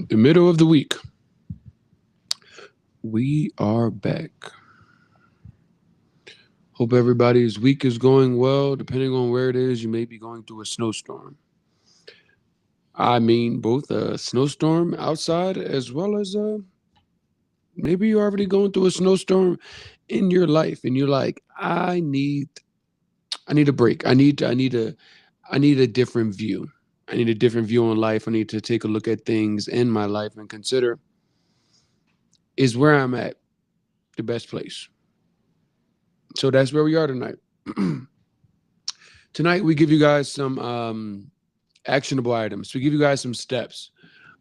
The middle of the week. We are back. Hope everybody's week is going well. Depending on where it is, you may be going through a snowstorm. I mean, both a snowstorm outside as well as maybe you're already going through a snowstorm in your life, and you're like, I need a break. I need a different view. I need a different view on life. I need to take a look at things in my life and consider, is where I'm at the best place? So that's where we are tonight. Tonight, we give you guys some actionable items. We give you guys some steps.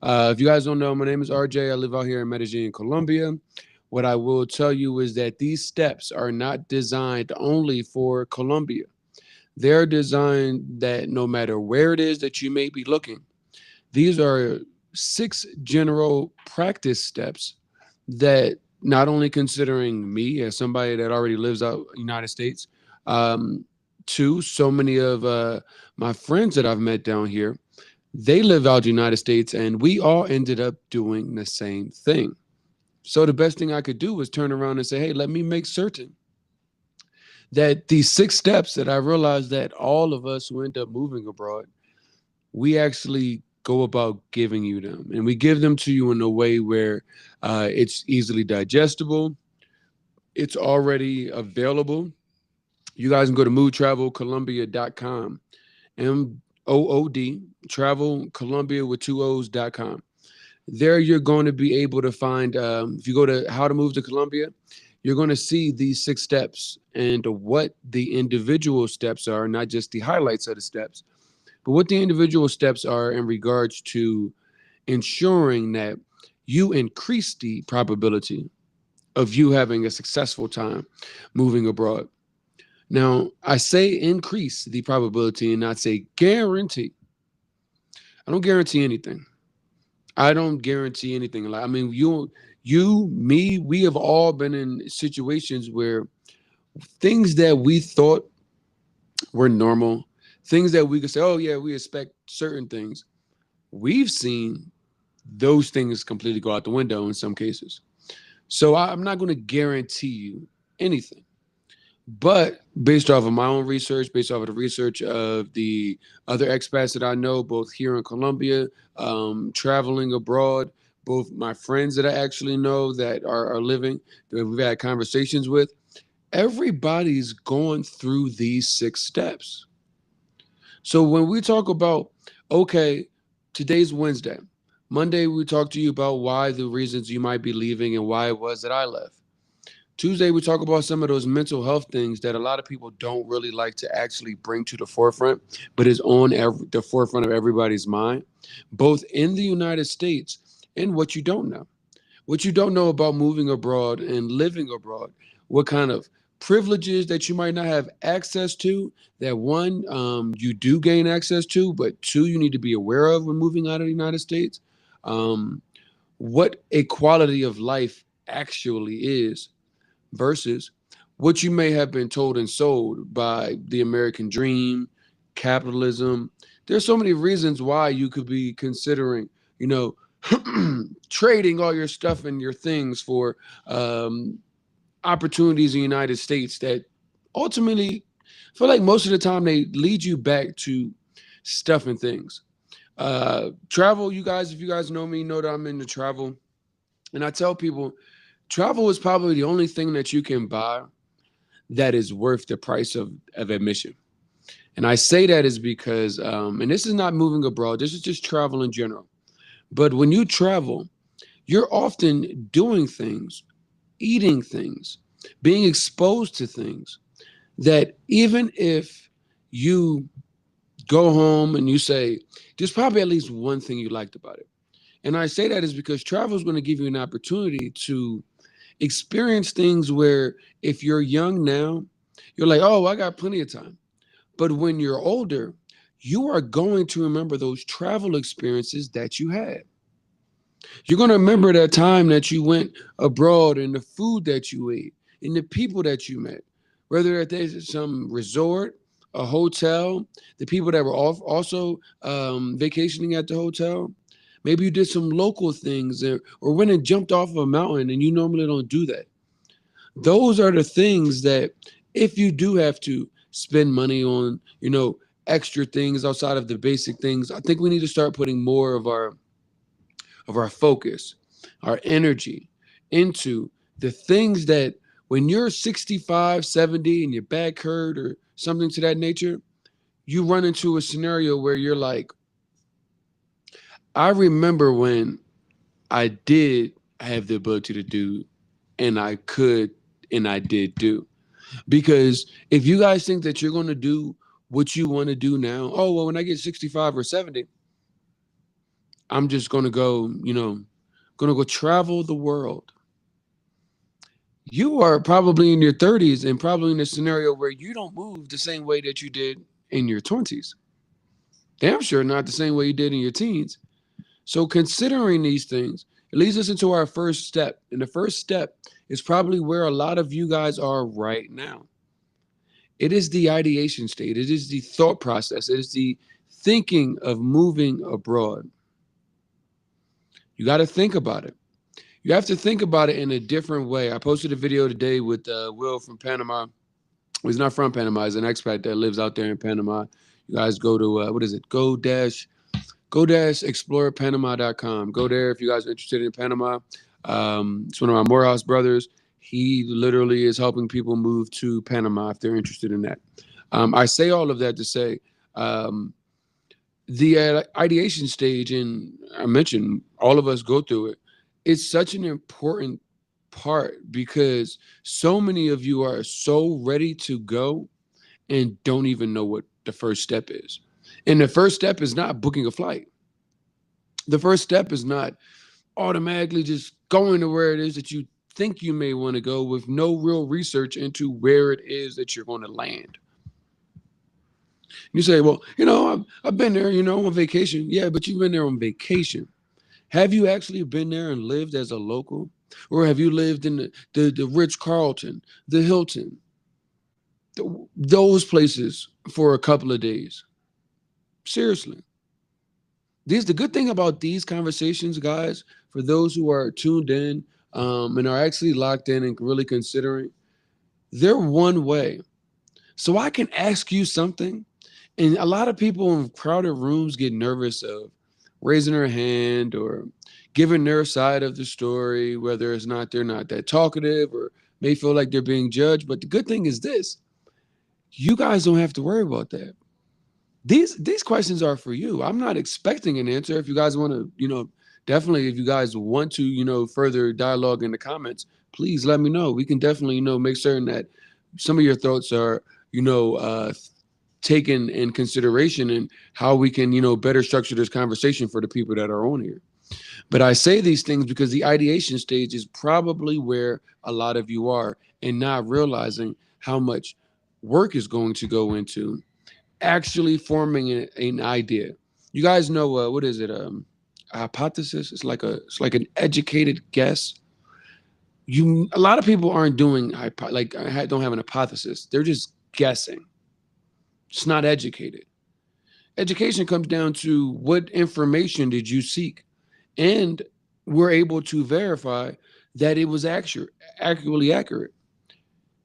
If you guys don't know, my name is RJ. I live out here in Medellín, Colombia. What I will tell you is that these steps are not designed only for Colombia. They're designed that no matter where it is that you may be looking, these are 6 general practice steps that, not only considering me as somebody that already lives out United States, um, to so many of my friends that I've met down here, they live out the United States, and we all ended up doing the same thing. So the best thing I could do was turn around and say, hey, let me make certain that these 6 steps that I realized that all of us who end up moving abroad, we actually go about giving you them. And we give them to you in a way where it's easily digestible, it's already available. You guys can go to moodtravelcolumbia.com, MOOD, travel Columbia with 2 O's.com. There you're going to be able to find, if you go to how to move to Colombia, you're going to see these 6 steps and what the individual steps are, not just the highlights of the steps, but what the individual steps are in regards to ensuring that you increase the probability of you having a successful time moving abroad. Now, I say increase the probability and not say guarantee. I don't guarantee anything. I don't guarantee anything. Like, I mean, me, we have all been in situations where things that we thought were normal, things that we could say, oh yeah, we expect certain things. We've seen those things completely go out the window in some cases. So I'm not going to guarantee you anything. But based off of my own research, based off of the research of the other expats that I know, both here in Colombia, traveling abroad, both my friends that I actually know that are living, that we've had conversations with, everybody's going through these 6 steps. So when we talk about, okay, today's Wednesday, Monday, we talked to you about why the reasons you might be leaving and why it was that I left. Tuesday, we talk about some of those mental health things that a lot of people don't really like to actually bring to the forefront, but is on the forefront of everybody's mind, both in the United States and what you don't know. What you don't know about moving abroad and living abroad, what kind of privileges that you might not have access to, that one, you do gain access to, but two, you need to be aware of when moving out of the United States. Um, what a quality of life actually is versus what you may have been told and sold by the American dream, capitalism. There's so many reasons why you could be considering, you know, trading all your stuff and your things for um, opportunities in the United States that ultimately, I feel like most of the time they lead you back to stuff and things. Travel, you guys, if you guys know me, know that I'm into travel. And I tell people, travel is probably the only thing that you can buy that is worth the price of admission. And I say that is because, and this is not moving abroad, this is just travel in general. But when you travel, you're often doing things, eating things, being exposed to things that even if you go home and you say, there's probably at least one thing you liked about it. And I say that is because travel is going to give you an opportunity to experience things where if you're young now, you're like, oh, I got plenty of time. But when you're older, you are going to remember those travel experiences that you had. You're going to remember that time that you went abroad and the food that you ate and the people that you met, whether there's some resort, a hotel, the people that were also vacationing at the hotel. Maybe you did some local things, or went and jumped off of a mountain and you normally don't do that. Those are the things that, if you do have to spend money on, extra things outside of the basic things, I think we need to start putting more of our focus, our energy into the things that, when you're 65, 70 and your back hurt or something to that nature, you run into a scenario where you're like, I remember when I did have the ability to do, and I could, and I did do. Because if you guys think that you're going to do what you want to do now, oh, well, when I get 65 or 70, I'm just going to go, going to go travel the world. You are probably in your 30s and probably in a scenario where you don't move the same way that you did in your 20s. Damn sure not the same way you did in your teens. So considering these things, it leads us into our first step. And the first step is probably where a lot of you guys are right now. It is the ideation state. It is the thought process. It is the thinking of moving abroad. You got to think about it. You have to think about it in a different way. I posted a video today with Will from Panama. He's not from Panama. He's an expat that lives out there in Panama. You guys go to, what is it? Go-explore-panama.com. Go there if you guys are interested in Panama. It's one of my Morehouse brothers. He literally is helping people move to Panama if they're interested in that. I say all of that to say, the ideation stage, and I mentioned all of us go through it. It's such an important part because so many of you are so ready to go and don't even know what the first step is. And the first step is not booking a flight. The first step is not automatically just going to where it is that you think you may want to go with no real research into where it is that you're going to land. You say, well, I've been there, on vacation. Yeah, but you've been there on vacation. Have you actually been there and lived as a local? Or have you lived in the Ritz-Carlton, the Hilton, those places for a couple of days? Seriously. The good thing about these conversations, guys, for those who are tuned in and are actually locked in and really considering, they're one way. So I can ask you something, and a lot of people in crowded rooms get nervous of raising their hand or giving their side of the story, whether it's not they're not that talkative or may feel like they're being judged. But the good thing is this: you guys don't have to worry about that. These questions are for you. I'm not expecting an answer. If you guys want to, definitely, if you guys want to, further dialogue in the comments, please let me know. We can definitely, make certain that some of your thoughts are, taken in consideration and how we can, better structure this conversation for the people that are on here. But I say these things because the ideation stage is probably where a lot of you are, and not realizing how much work is going to go into actually forming an idea. You guys know what is it? A hypothesis. It's like an educated guess. A lot of people aren't doing don't have an hypothesis. They're just guessing. It's not educated. Education comes down to what information did you seek, and we're able to verify that it was accurately accurate.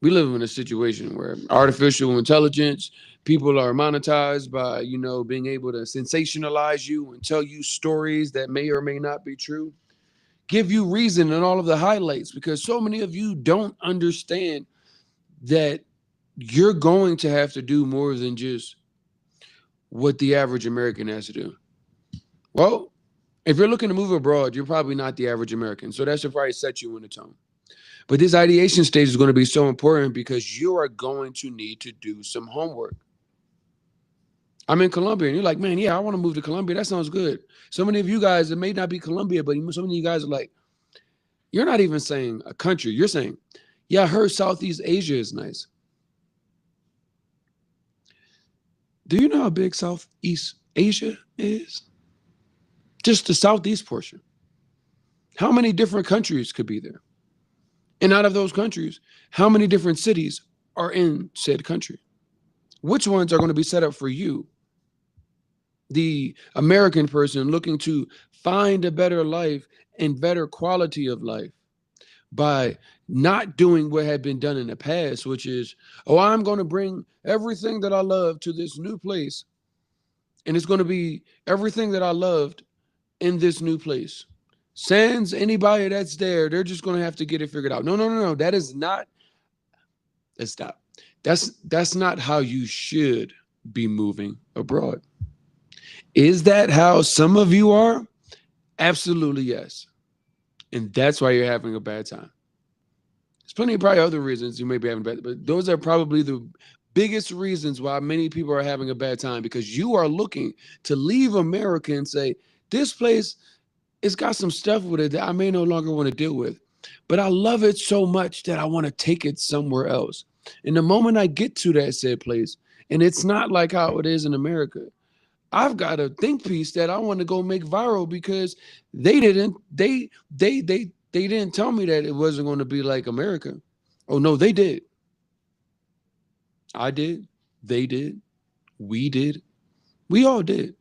We live in a situation where artificial intelligence, people are monetized by, being able to sensationalize you and tell you stories that may or may not be true, give you reason and all of the highlights, because so many of you don't understand that you're going to have to do more than just what the average American has to do. Well, if you're looking to move abroad, you're probably not the average American. So that should probably set you in the tone. But this ideation stage is going to be so important because you are going to need to do some homework. I'm in Colombia, and you're like, man, yeah, I want to move to Colombia. That sounds good. So many of you guys, it may not be Colombia, but so many of you guys are like, you're not even saying a country. You're saying, yeah, I heard Southeast Asia is nice. Do you know how big Southeast Asia is? Just the Southeast portion. How many different countries could be there? And out of those countries, how many different cities are in said country? Which ones are going to be set up for you? the American person looking to find a better life and better quality of life by not doing what had been done in the past, which is, oh, I'm going to bring everything that I love to this new place, and it's going to be everything that I loved in this new place. Sans anybody that's there, they're just going to have to get it figured out. No, no, no, no. That is not. Let's stop. That's not how you should be moving abroad. Is that how some of you are? Absolutely yes. And that's why you're having a bad time. There's plenty of probably other reasons you may be having bad, but those are probably the biggest reasons why many people are having a bad time, because you are looking to leave America and say, this place, it's got some stuff with it that I may no longer want to deal with, but I love it so much that I want to take it somewhere else. And the moment I get to that said place, and it's not like how it is in America, I've got a think piece that I want to go make viral because they didn't tell me that it wasn't going to be like America. Oh no, they did. I did. They did. We did. We all did.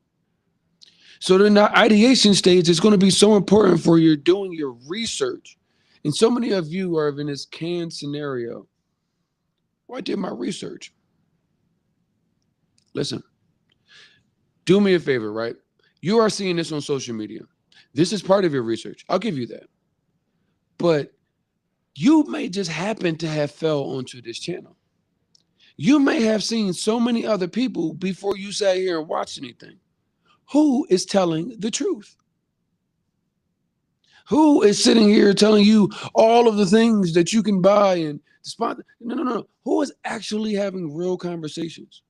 So then the ideation stage is going to be so important for you doing your research. And so many of you are in this canned scenario. Well, I did my research. Listen, do me a favor, right? You are seeing this on social media. This is part of your research. I'll give you that. But you may just happen to have fell onto this channel. You may have seen so many other people before you sat here and watched anything. Who is telling the truth? Who is sitting here telling you all of the things that you can buy and spot? No, no, no. Who is actually having real conversations?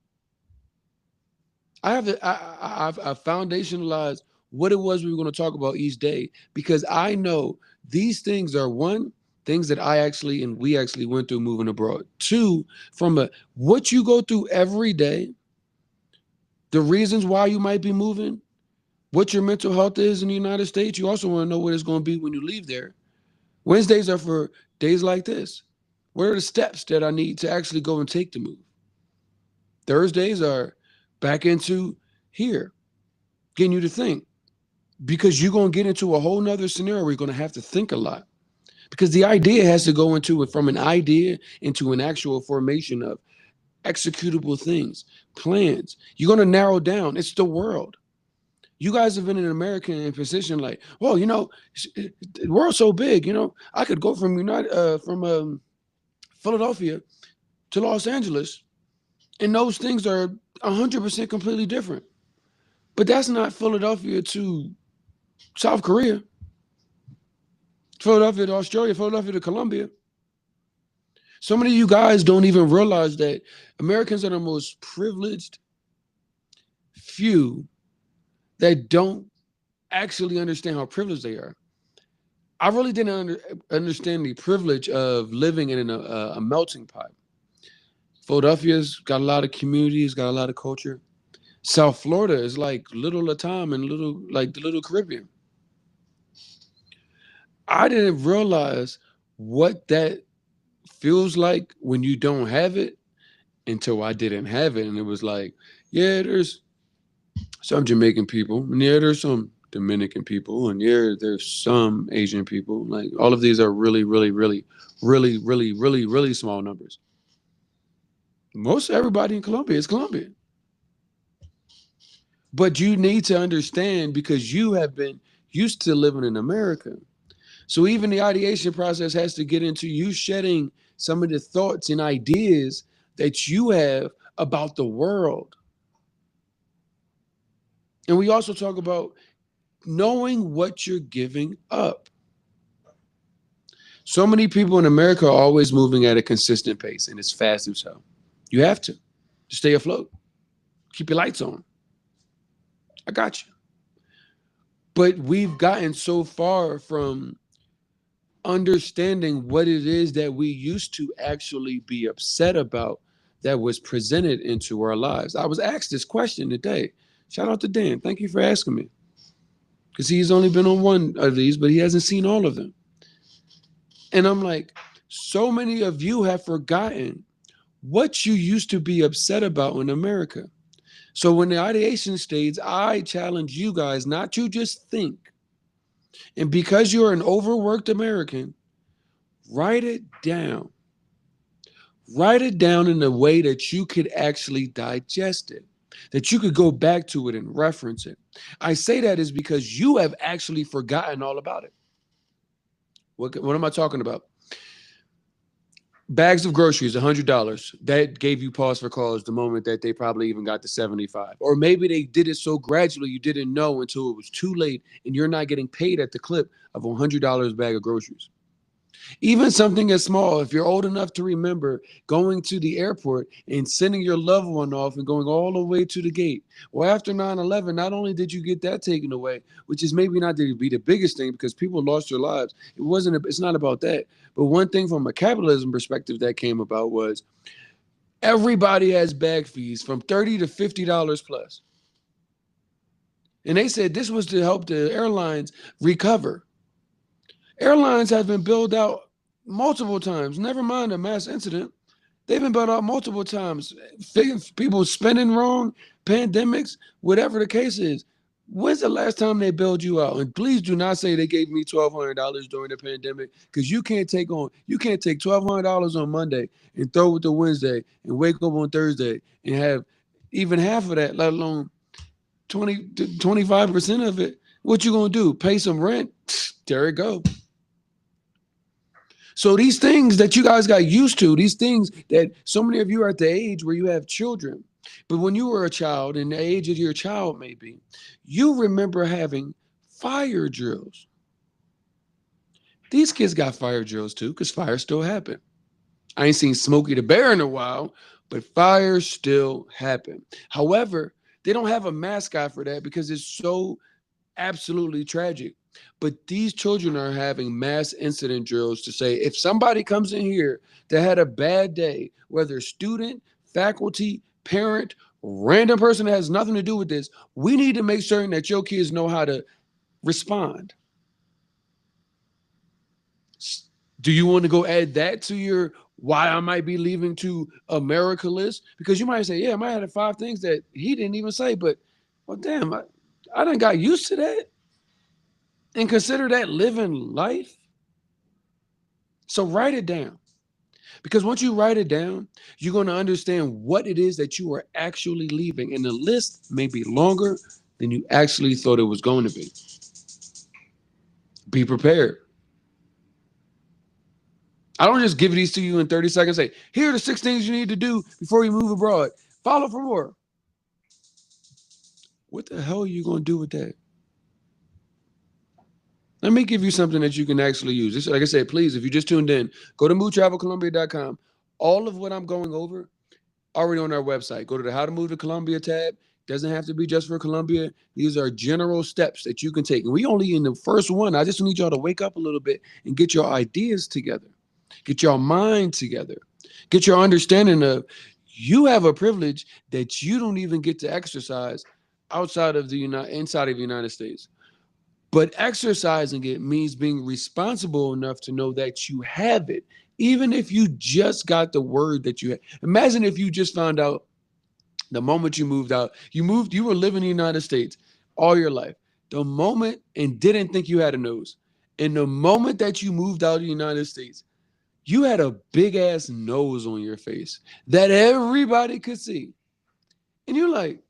I've foundationalized what it was we were going to talk about each day, because I know these things are, one, things that I actually and we actually went through moving abroad. Two, from what you go through every day, the reasons why you might be moving, what your mental health is in the United States. You also want to know what it's going to be when you leave there. Wednesdays are for days like this. What are the steps that I need to actually go and take to move? Thursdays are back into here, getting you to think, because you're going to get into a whole nother scenario where you're going to have to think a lot, because the idea has to go into it from an idea into an actual formation of executable things, plans. You're going to narrow down. It's the world. You guys have been in America in position like, well, the world's so big. I could go from Philadelphia to Los Angeles, and those things are 100% completely different. But that's not Philadelphia to South Korea, Philadelphia to Australia, Philadelphia to Colombia. So many of you guys don't even realize that Americans are the most privileged few that don't actually understand how privileged they are. I really didn't understand the privilege of living in a melting pot. Philadelphia's got a lot of communities, got a lot of culture. South Florida is like little Latam and little like the little Caribbean. I didn't realize what that feels like when you don't have it until I didn't have it. And it was like, yeah, there's some Jamaican people, and yeah, there's some Dominican people, and yeah, there's some Asian people. Like all of these are really, really, really, really, really, really, really small numbers. Most everybody in Colombia is Colombian. But you need to understand, because you have been used to living in America. So even the ideation process has to get into you shedding some of the thoughts and ideas that you have about the world. And we also talk about knowing what you're giving up. So many people in America are always moving at a consistent pace, and it's fast as hell. You have to stay afloat. Keep your lights on. I got you. But we've gotten so far from understanding what it is that we used to actually be upset about that was presented into our lives. I was asked this question today. Shout out to Dan. Thank you for asking me. Because he's only been on one of these, but he hasn't seen all of them. And I'm like, so many of you have forgotten what you used to be upset about in America. So when the ideation stage, I challenge you guys not to just think. And because you're an overworked American, write it down. Write it down in a way that you could actually digest it, that you could go back to it and reference it. I say that is because you have actually forgotten all about it. What am I talking about? Bags of groceries, $100. That gave you pause for cause the moment that they probably even got to 75. Or maybe they did it so gradually you didn't know until it was too late and you're not getting paid at the clip of $100 bag of groceries. Even something as small, if you're old enough to remember going to the airport and sending your loved one off and going all the way to the gate. Well, after 9/11, not only did you get that taken away, which is maybe not to be the biggest thing because people lost their lives. It's not about that. But one thing from a capitalism perspective that came about was everybody has bag fees from $30 to $50 plus. And they said this was to help the airlines recover. Airlines have been built out multiple times, never mind a mass incident. They've been built out multiple times. People spending wrong, pandemics, whatever the case is. When's the last time they bailed you out? And please do not say they gave me $1,200 during the pandemic because you can't take $1,200 on Monday and throw it to Wednesday and wake up on Thursday and have even half of that, let alone 20 to 25% of it. What you gonna do? Pay some rent? There it go. So these things that you guys got used to, these things that so many of you are at the age where you have children, but when you were a child and the age of your child maybe, you remember having fire drills. These kids got fire drills too, because fire still happen. I ain't seen Smokey the Bear in a while, but fires still happen. However, they don't have a mascot for that because it's so absolutely tragic. But these children are having mass incident drills to say if somebody comes in here that had a bad day, whether student, faculty, parent, random person that has nothing to do with this, we need to make certain that your kids know how to respond. Do you want to go add that to your why I might be leaving to America list? Because you might say, yeah, I might have 5 things that he didn't even say, but well, damn, I done got used to that and consider that living life. So write it down. Because once you write it down, you're going to understand what it is that you are actually leaving. And the list may be longer than you actually thought it was going to be. Be prepared. I don't just give these to you in 30 seconds. Say, here are the 6 things you need to do before you move abroad. Follow for more. What the hell are you going to do with that? Let me give you something that you can actually use. This, like I said, please, if you just tuned in, go to movetravelcolombia.com. All of what I'm going over already on our website. Go to the How to Move to Colombia tab. Doesn't have to be just for Colombia. These are general steps that you can take. And we only in the first one. I just need y'all to wake up a little bit and get your ideas together. Get your mind together. Get your understanding of you have a privilege that you don't even get to exercise outside of inside of the United States. But exercising it means being responsible enough to know that you have it, even if you just got the word that you had. Imagine if you just found out the moment you moved out, you were living in the United States all your life. The moment and didn't think you had a nose. And the moment that you moved out of the United States, you had a big ass nose on your face that everybody could see. And you're like,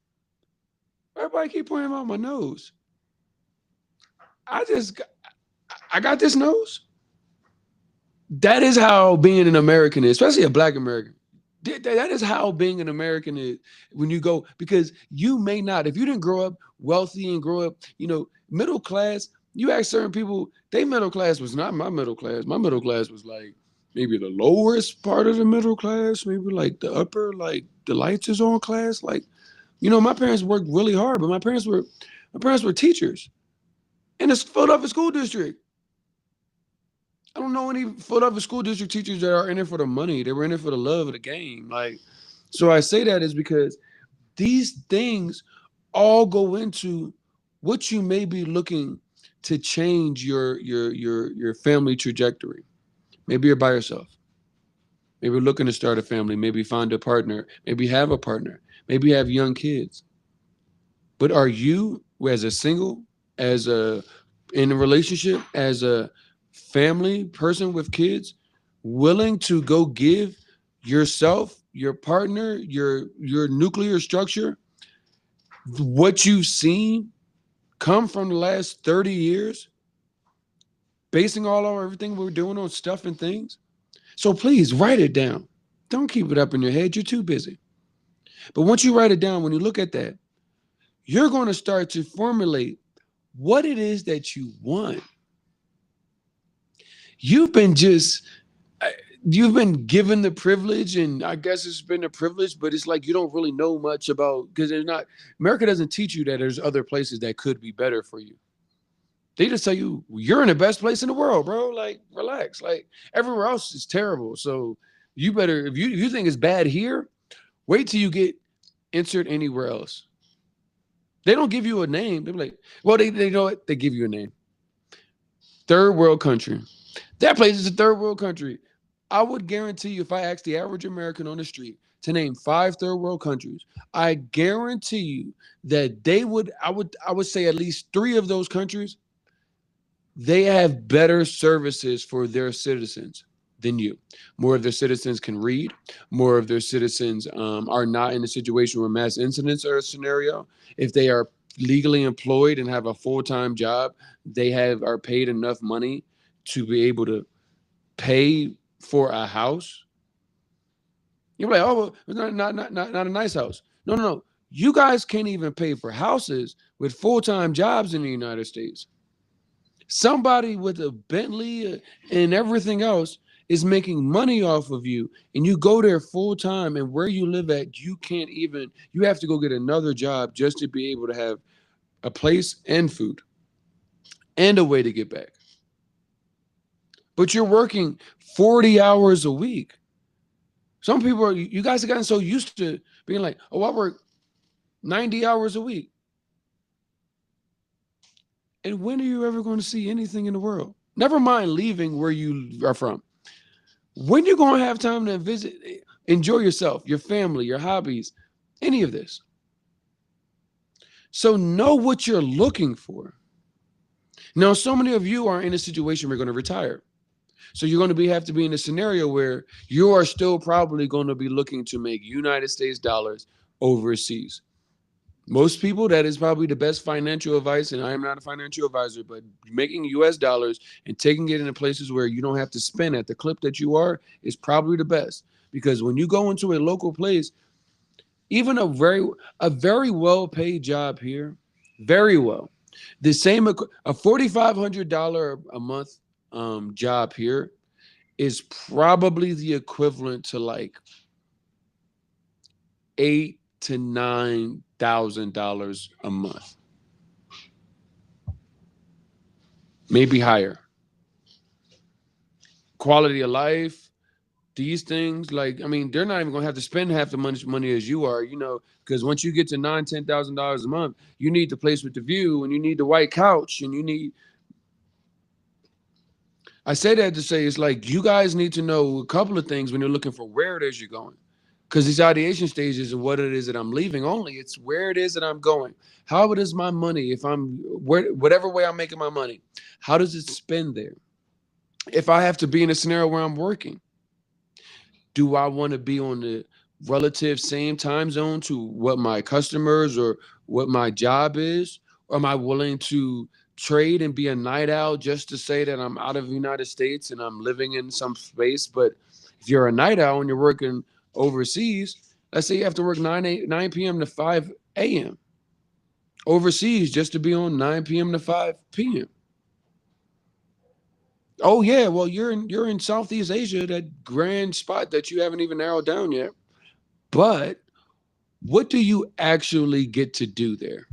everybody keep pointing out my nose. I got this nose. That is how being an American is, especially a Black American. That is how being an American is when you go, because you may not, if you didn't grow up wealthy and grow up, middle class, you ask certain people, they middle class was not my middle class. My middle class was like maybe the lowest part of the middle class, maybe like the upper, like the lights is on class. Like, my parents worked really hard, but my parents were teachers in the Philadelphia school district. I don't know any Philadelphia school district teachers that are in it for the money. They were in it for the love of the game. Like, so I say that is because these things all go into what you may be looking to change your family trajectory. Maybe you're by yourself. Maybe you're looking to start a family. Maybe find a partner. Maybe have a partner. Maybe have young kids. But are you, as a single, as a in a relationship, as a family person with kids, willing to go give yourself, your partner, your nuclear structure, what you've seen come from the last 30 years, basing all of everything we're doing on stuff and things? So please write it down. Don't keep it up in your head. You're too busy. But once you write it down, when you look at that, you're going to start to formulate what it is that you want. You've been just, you've been given the privilege, and I guess it's been a privilege, but it's like you don't really know much about, because there's not, America doesn't teach you that there's other places that could be better for you. They just tell you you're in the best place in the world, bro. Like, relax. Like, everywhere else is terrible. So you better, if you think it's bad here, wait till you get entered anywhere else. They don't give you a name. They're like, well, they know it. They give you a name. Third world country. That place is a third world country. I would guarantee you, if I asked the average American on the street to name 5 third world countries, I guarantee you that I would say at least 3 of those countries, they have better services for their citizens than you. More of their citizens can read. More of their citizens are not in a situation where mass incidents are a scenario. If they are legally employed and have a full-time job, they are paid enough money to be able to pay for a house. You're like, oh, well, it's not a nice house. No, no, no. You guys can't even pay for houses with full-time jobs in the United States. Somebody with a Bentley and everything else is making money off of you, and you go there full time, and where you live at, you can't even, you have to go get another job just to be able to have a place and food and a way to get back. But you're working 40 hours a week. Some people are, you guys have gotten so used to being like, oh, I work 90 hours a week. And when are you ever going to see anything in the world? Never mind leaving where you are from. When you're going to have time to visit, enjoy yourself, your family, your hobbies, any of this. So know what you're looking for. Now, so many of you are in a situation where you're going to retire. So you're going to have to be in a scenario where you are still probably going to be looking to make United States dollars overseas. Most people, that is probably the best financial advice, and I am not a financial advisor, but making US dollars and taking it into places where you don't have to spend at the clip that you are is probably the best. Because when you go into a local place, even a very well-paid job here, very well, the same, a $4,500 a month job here is probably the equivalent to like $8,000 to $9,000 a month, maybe higher. Quality of life, these things, like, I mean, they're not even gonna have to spend half the money as you are, because once you get to $9,000, $10,000 a month, you need the place with the view, and you need the white couch, and you need. I say that to say, it's like you guys need to know a couple of things when you're looking for where it is you're going. Because these ideation stages of what it is that I'm leaving only, it's where it is that I'm going. How does my money, if I'm whatever way I'm making my money, how does it spend there? If I have to be in a scenario where I'm working, do I want to be on the relative same time zone to what my customers or what my job is? Or am I willing to trade and be a night owl just to say that I'm out of the United States and I'm living in some space? But if you're a night owl and you're working overseas, let's say you have to work 9 p.m. to 5 a.m. overseas just to be on 9 p.m. to 5 p.m. Oh yeah, well you're in Southeast Asia, that grand spot that you haven't even narrowed down yet. But what do you actually get to do there?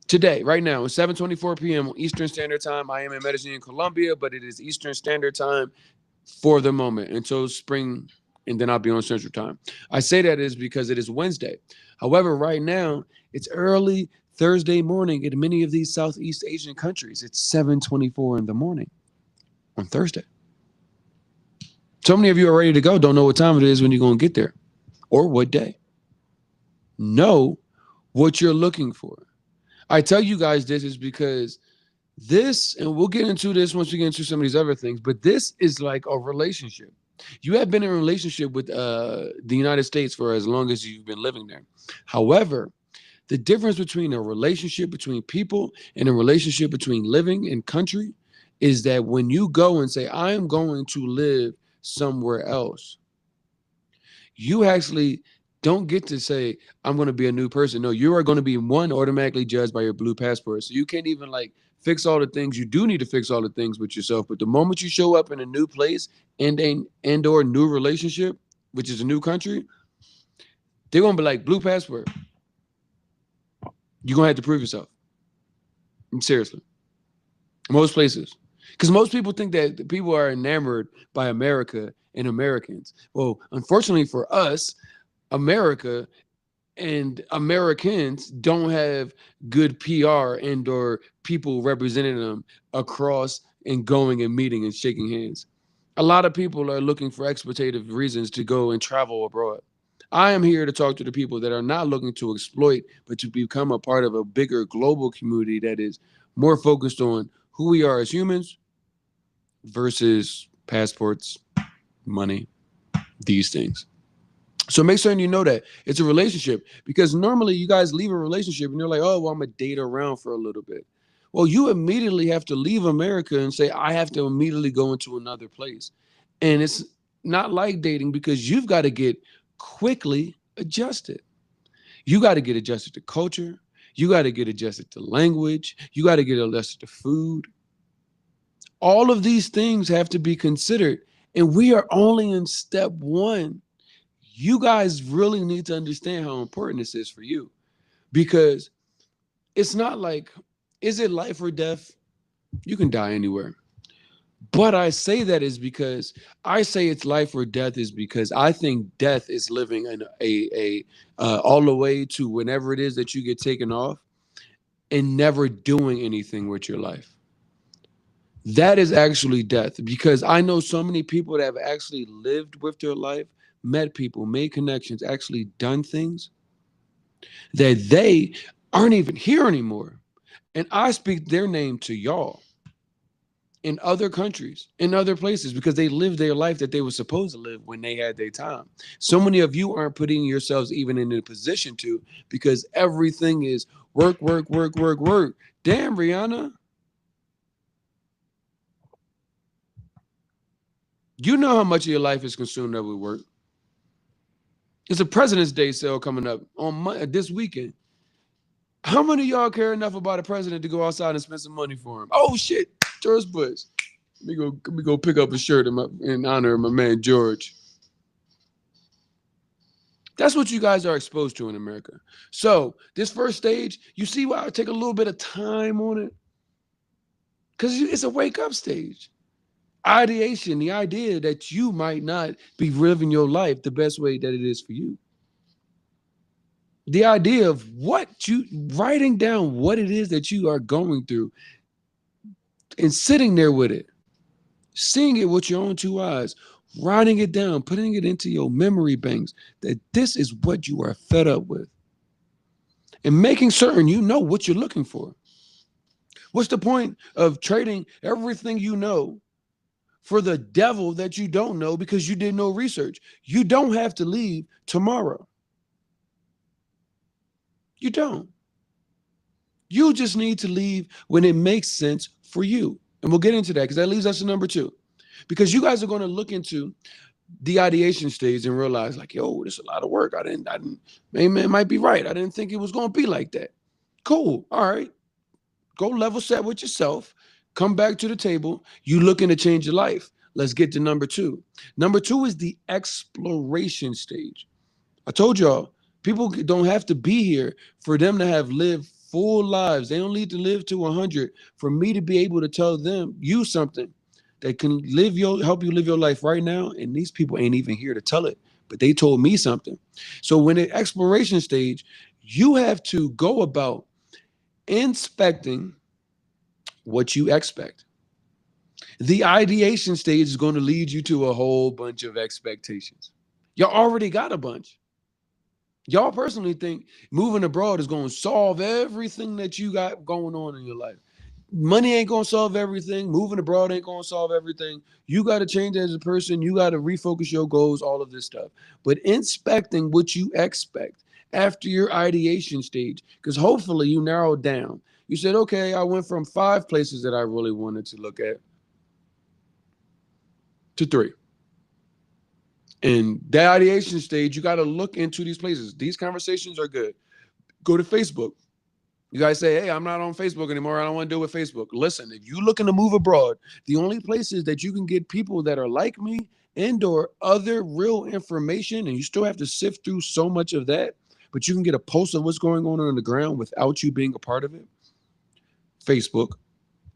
Today, right now, it's 7:24 p.m. Eastern Standard Time. I am in Medellín, Colombia, but it is Eastern Standard Time for the moment until spring, and then I'll be on Central Time. I say that is because it is Wednesday. However, right now, it's early Thursday morning in many of these Southeast Asian countries. It's 7:24 in the morning on Thursday. So many of you are ready to go, don't know what time it is when you're going to get there or what day. Know what you're looking for. I tell you guys this is because this, and we'll get into this once we get into some of these other things, but this is like a relationship. You have been in a relationship with the United States for as long as you've been living there. However, the difference between a relationship between people and a relationship between living and country is that when you go and say, I am going to live somewhere else, you actually don't get to say, I'm going to be a new person. No, you are going to be one automatically judged by your blue passport. So you can't even like fix all the things. You do need to fix all the things with yourself. But the moment you show up in a new place and or new relationship, which is a new country, they're going to be like, blue passport. You're going to have to prove yourself. Seriously. Most places. Because most people think that people are enamored by America and Americans. Well, unfortunately for us, America and Americans don't have good PR and or people representing them across and going and meeting and shaking hands. A lot of people are looking for exploitative reasons to go and travel abroad. I am here to talk to the people that are not looking to exploit, but to become a part of a bigger global community that is more focused on who we are as humans versus passports, money, these things. So make certain you know that it's a relationship, because normally you guys leave a relationship and you're like, oh, well, I'm going to date around for a little bit. Well, you immediately have to leave America and say, I have to immediately go into another place. And it's not like dating, because you've got to get quickly adjusted. You got to get adjusted to culture. You got to get adjusted to language. You got to get adjusted to food. All of these things have to be considered. And we are only in step one. You guys really need to understand how important this is for you, because it's not like, is it life or death? You can die anywhere. But I say that is because I say it's life or death is because I think death is living in all the way to whenever it is that you get taken off and never doing anything with your life. That is actually death, because I know so many people that have actually lived with their life, met people, made connections, actually done things that they aren't even here anymore. And I speak their name to y'all in other countries, in other places, because they lived their life that they were supposed to live when they had their time. So many of you aren't putting yourselves even in a position to, because everything is work, work, work, work, work. Damn, Rihanna. You know how much of your life is consumed up with work. It's a President's Day sale coming up on this weekend. How many of y'all care enough about a president to go outside and spend some money for him? Oh shit, George Bush. Let me go pick up a shirt in honor of my man George. That's what you guys are exposed to in America. So this first stage, you see why I take a little bit of time on it? Because it's a wake up stage. Ideation, the idea that you might not be living your life the best way that it is for you. The idea of writing down what it is that you are going through and sitting there with it, seeing it with your own two eyes, writing it down, putting it into your memory banks, that this is what you are fed up with, and making certain you know what you're looking for. What's the point of trading everything you know for the devil that you don't know because you did no research? You don't have to leave tomorrow. You don't. You just need to leave when it makes sense for you. And we'll get into that, because that leads us to number two. Because you guys are going to look into the ideation stage and realize, like, yo, this is a lot of work. Man, it might be right. I didn't think it was going to be like that. Cool. All right. Go level set with yourself. Come back to the table. You looking to change your life. Let's get to number two. Number two is the exploration stage. I told y'all, people don't have to be here for them to have lived full lives. They don't need to live to 100 for me to be able to tell you something that can help you live your life right now. And these people ain't even here to tell it, but they told me something. So when the exploration stage, you have to go about inspecting what you expect. The ideation stage is going to lead you to a whole bunch of expectations. You already got a bunch. Y'all personally think moving abroad is going to solve everything that you got going on in your life. Money ain't going to solve everything. Moving abroad ain't going to solve everything. You got to change as a person. You got to refocus your goals, all of this stuff. But inspecting what you expect after your ideation stage, because hopefully you narrowed down. You said, okay, I went from 5 places that I really wanted to look at to 3. And that ideation stage, you got to look into these places. These conversations are good. Go to Facebook. You guys say, hey, I'm not on Facebook anymore. I don't want to deal with Facebook. Listen, if you're looking to move abroad, the only places that you can get people that are like me and or other real information, and you still have to sift through so much of that, but you can get a pulse of what's going on the ground without you being a part of it. Facebook.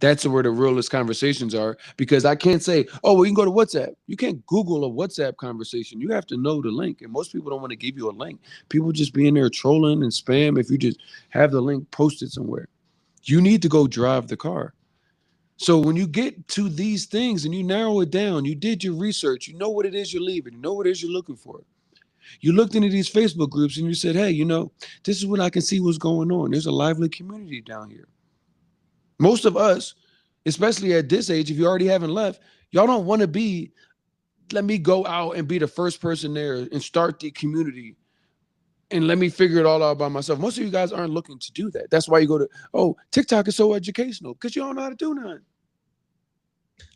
That's where the realest conversations are, because I can't say, oh, well, you can go to WhatsApp. You can't Google a WhatsApp conversation. You have to know the link. And most people don't want to give you a link. People just be in there trolling and spam if you just have the link posted somewhere. You need to go drive the car. So when you get to these things and you narrow it down, you did your research, you know what it is you're leaving, you know what it is you're looking for. You looked into these Facebook groups and you said, hey, this is what I can see what's going on. There's a lively community down here. Most of us, especially at this age, if you already haven't left, y'all don't want to be, let me go out and be the first person there and start the community and let me figure it all out by myself. Most of you guys aren't looking to do that. That's why you go to, oh, TikTok is so educational because you don't know how to do nothing.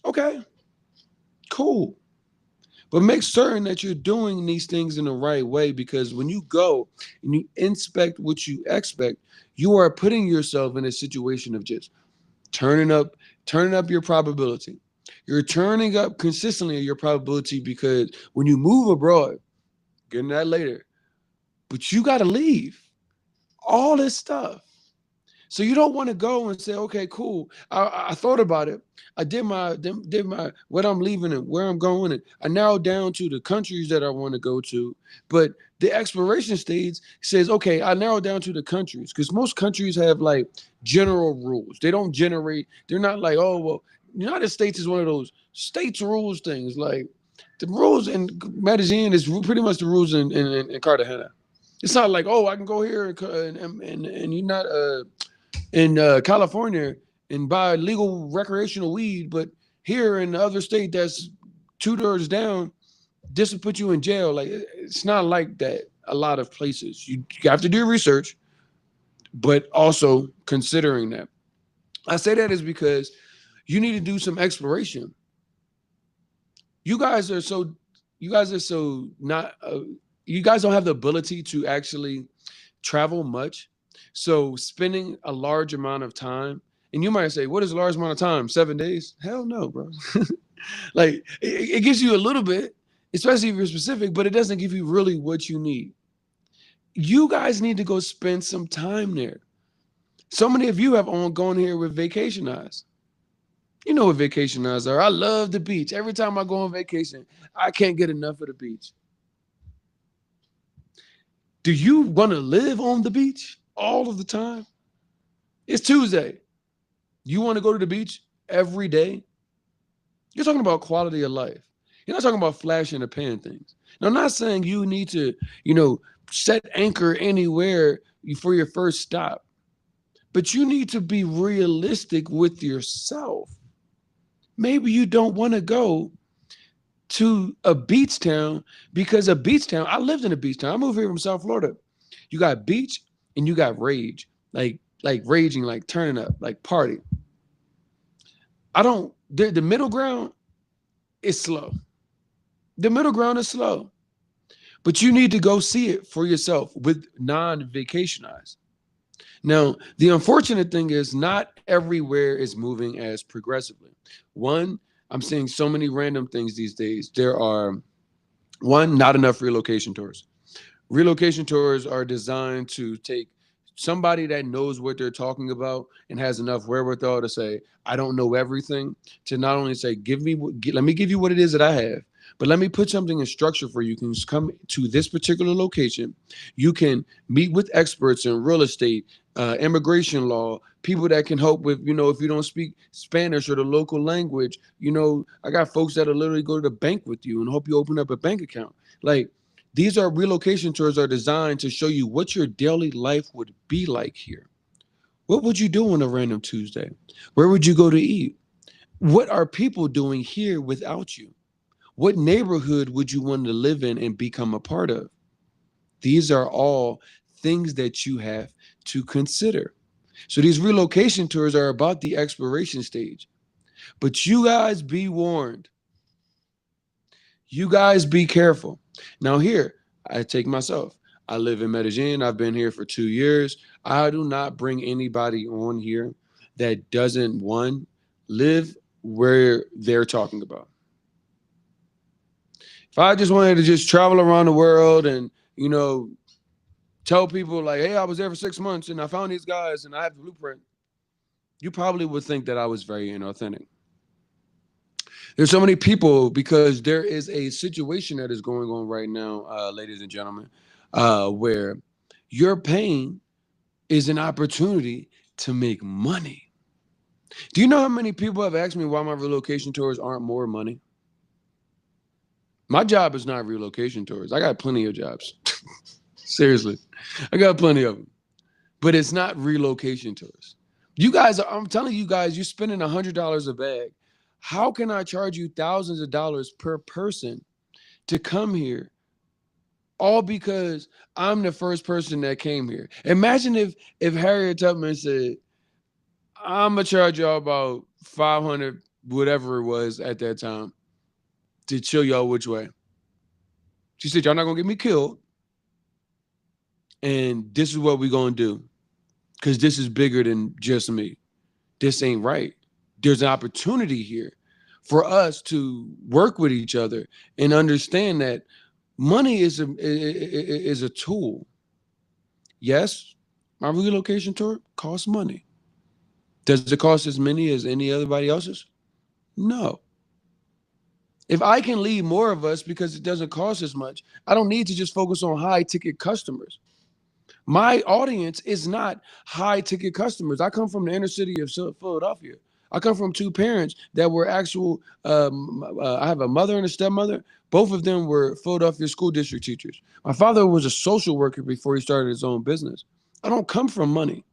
Okay, cool. But make certain that you're doing these things in the right way, because when you go and you inspect what you expect, you are putting yourself in a situation of just turning up, turning up your probability. You're turning up consistently your probability, because when you move abroad, getting that later, but you got to leave all this stuff. So you don't want to go and say, okay, cool. I thought about it. I did my what I'm leaving and where I'm going, and I narrowed down to the countries that I want to go to. But the exploration stage says, okay, I narrowed down to the countries, because most countries have like general rules. They don't generate. They're not like, oh well, United States is one of those states rules things. Like the rules in Medellin is pretty much the rules in Cartagena. It's not like, oh, I can go here and you're not in California and buy legal recreational weed, but here in the other state that's 2 doors down, this will put you in jail. Like it's not like that. A lot of places you have to do research, but also considering that. I say that is because you need to do some exploration. You guys are so, you guys are so not. You guys don't have the ability to actually travel much. So spending a large amount of time, and you might say, what is a large amount of time? 7 days? Hell no, bro. Like it gives you a little bit, especially if you're specific, but it doesn't give you really what you need. You guys need to go spend some time there. So many of you have gone here with vacation eyes. You know what vacation eyes are. I love the beach. Every time I go on vacation, I can't get enough of the beach. Do you want to live on the beach all of the time? It's Tuesday. You want to go to the beach every day? You're talking about quality of life. You're not talking about flash in the pan things. Now, I'm not saying you need to, set anchor anywhere for your first stop, but you need to be realistic with yourself. Maybe you don't want to go to a beach town, because a beach town, I lived in a beach town. I moved here from South Florida. You got beach and you got rage, like raging, like turning up, like party. I don't, the middle ground is slow. The middle ground is slow, but you need to go see it for yourself with non-vacation eyes. Now, the unfortunate thing is not everywhere is moving as progressively. One, I'm seeing so many random things these days. There are, one, not enough relocation tours. Relocation tours are designed to take somebody that knows what they're talking about and has enough wherewithal to say, I don't know everything, to not only say, let me give you what it is that I have, but let me put something in structure for you. You can come to this particular location. You can meet with experts in real estate, immigration law, people that can help with, if you don't speak Spanish or the local language, I got folks that'll literally go to the bank with you and help you open up a bank account. Like, These are relocation tours are designed to show you what your daily life would be like here. What would you do on a random Tuesday? Where would you go to eat? What are people doing here without you? What neighborhood would you want to live in and become a part of? These are all things that you have to consider. So these relocation tours are about the exploration stage. But you guys be warned. You guys be careful. Now, here, I take myself. I live in Medellin. I've been here for 2 years. I do not bring anybody on here that doesn't, one, live where they're talking about. If I just wanted to just travel around the world and, tell people like, hey, I was there for 6 months and I found these guys and I have the blueprint, you probably would think that I was very inauthentic. There's so many people because there is a situation that is going on right now, ladies and gentlemen, where your pain is an opportunity to make money. Do you know how many people have asked me why my relocation tours aren't more money? My job is not relocation tours. I got plenty of jobs. Seriously, I got plenty of them. But it's not relocation tours. You guys, I'm telling you guys, you're spending $100 a bag. How can I charge you thousands of dollars per person to come here? All because I'm the first person that came here. Imagine if Harriet Tubman said, I'm gonna charge y'all about 500, whatever it was at that time, to show y'all which way. She said, y'all not gonna get me killed. And this is what we gonna do. Because this is bigger than just me. This ain't right. There's an opportunity here for us to work with each other and understand that money is a tool. Yes, my relocation tour costs money. Does it cost as many as any everybody else's? No. If I can lead more of us because it doesn't cost as much, I don't need to just focus on high ticket customers. My audience is not high ticket customers. I come from the inner city of Philadelphia. I come from two parents that were actual. I have a mother and a stepmother. Both of them were Philadelphia school district teachers. My father was a social worker before he started his own business. I don't come from money.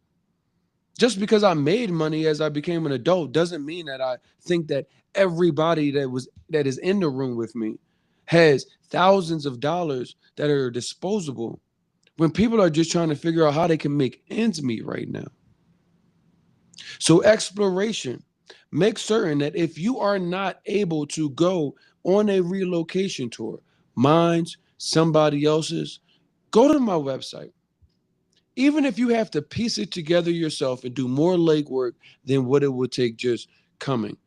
Just because I made money as I became an adult doesn't mean that I think that everybody that is in the room with me has thousands of dollars that are disposable when people are just trying to figure out how they can make ends meet right now. So exploration, make certain that if you are not able to go on a relocation tour, mine's, somebody else's, go to my website. Even if you have to piece it together yourself and do more legwork than what it would take just coming.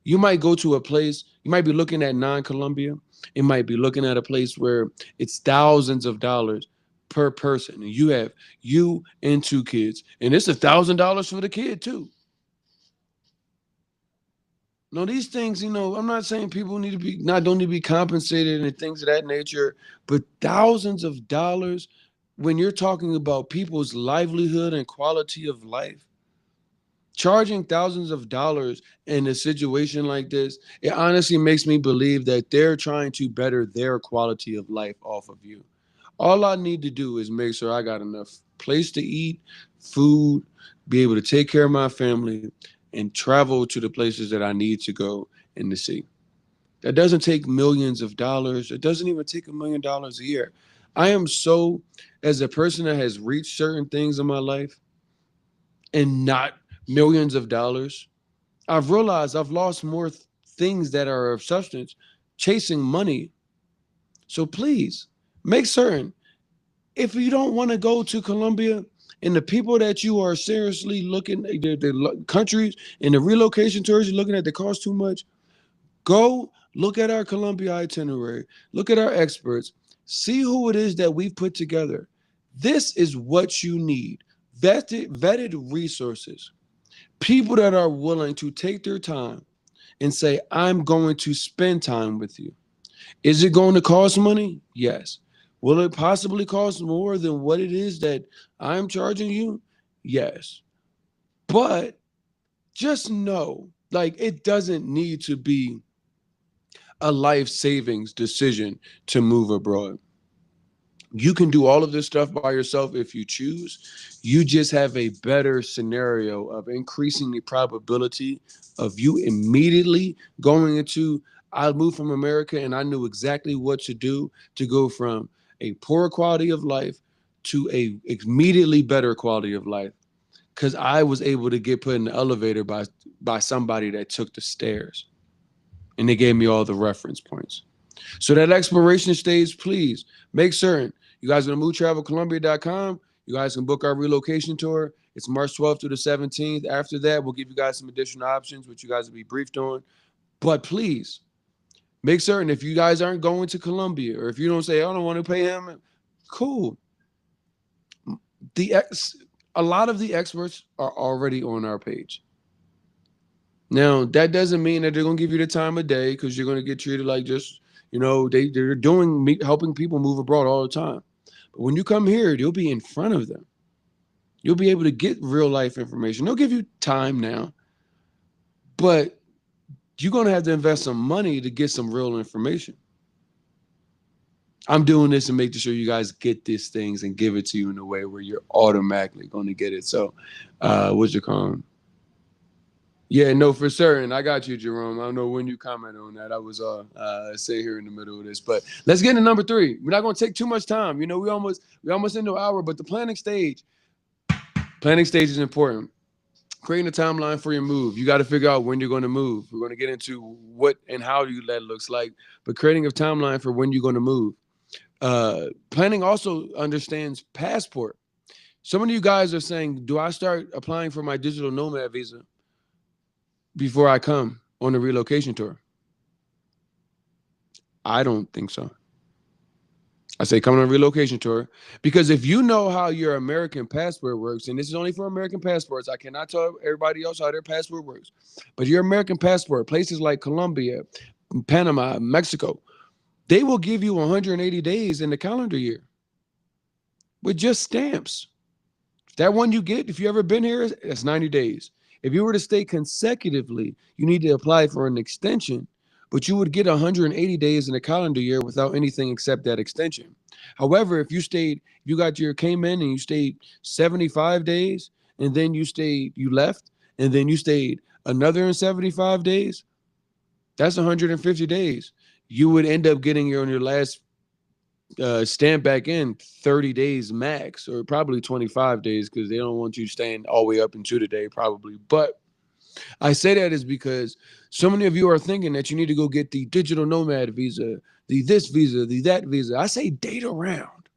You might go to a place, you might be looking at non-Colombia. It might be looking at a place where it's thousands of dollars per person. And you have you and two kids. And it's $1,000 for the kid too. No, these things, I'm not saying people need to be not don't need to be compensated and things of that nature, but thousands of dollars when you're talking about people's livelihood and quality of life. Charging thousands of dollars in a situation like this, it honestly makes me believe that they're trying to better their quality of life off of you. All I need to do is make sure I got enough place to eat, food, be able to take care of my family, and travel to the places that I need to go and to see. That doesn't take millions of dollars. It doesn't even take $1 million a year. I am so, as a person that has reached certain things in my life and not millions of dollars, I've realized I've lost more things that are of substance chasing money. So please make certain if you don't want to go to Colombia and the people that you are seriously looking, the countries and the relocation tours you're looking at that cost too much, go look at our Colombia itinerary, look at our experts, see who it is that we've put together. This is what you need. Vetted resources, people that are willing to take their time and say, I'm going to spend time with you. Is it going to cost money? Yes. Will it possibly cost more than what it is that I'm charging you? Yes. But just know, like, it doesn't need to be a life savings decision to move abroad. You can do all of this stuff by yourself if you choose. You just have a better scenario of increasing the probability of you immediately going into. I moved from America and I knew exactly what to do to go from a poor quality of life to a immediately better quality of life, because I was able to get put in the elevator by somebody that took the stairs, and they gave me all the reference points. So that exploration stage, please make certain you guys go to movetravelcolombia.com. You guys can book our relocation tour. It's March 12th through the 17th. After that, we'll give you guys some additional options, which you guys will be briefed on. But please make certain if you guys aren't going to Colombia, or if you don't say, I don't want to pay him, cool. The ex, a lot of the experts are already on our page. Now, that doesn't mean that they're gonna give you the time of day, because you're gonna get treated like just, they're doing helping people move abroad all the time. But when you come here, you'll be in front of them. You'll be able to get real life information. They'll give you time now, but you're gonna have to invest some money to get some real information. I'm doing this and making sure you guys get these things and give it to you in a way where you're automatically going to get it. So, what's your call? Yeah, no, for certain. I got you, Jerome. I don't know when you comment on that. I was say here in the middle of this, but let's get into number 3. We're not going to take too much time. We almost into an hour, but the planning stage. Planning stage is important. Creating a timeline for your move. You got to figure out when you're going to move. We're going to get into what and how that looks like, but creating a timeline for when you're going to move. Planning also understands passport. Some of you guys are saying, do I start applying for my digital nomad visa before I come on the relocation tour? I don't think so. I say come on a relocation tour, because if you know how your American passport works, and this is only for American passports, I cannot tell everybody else how their passport works, but your American passport, places like Colombia, Panama, Mexico, they will give you 180 days in the calendar year with just stamps. That one you get, if you ever been here, that's 90 days. If you were to stay consecutively, you need to apply for an extension, but you would get 180 days in a calendar year without anything except that extension. However, if you got your came in and you stayed 75 days, and then you left, and then you stayed another 75 days, that's 150 days. You would end up getting on your last stand back in 30 days max, or probably 25 days, because they don't want you staying all the way up into the day, probably. But I say that is because so many of you are thinking that you need to go get the digital nomad visa, the this visa, the that visa. I say date around.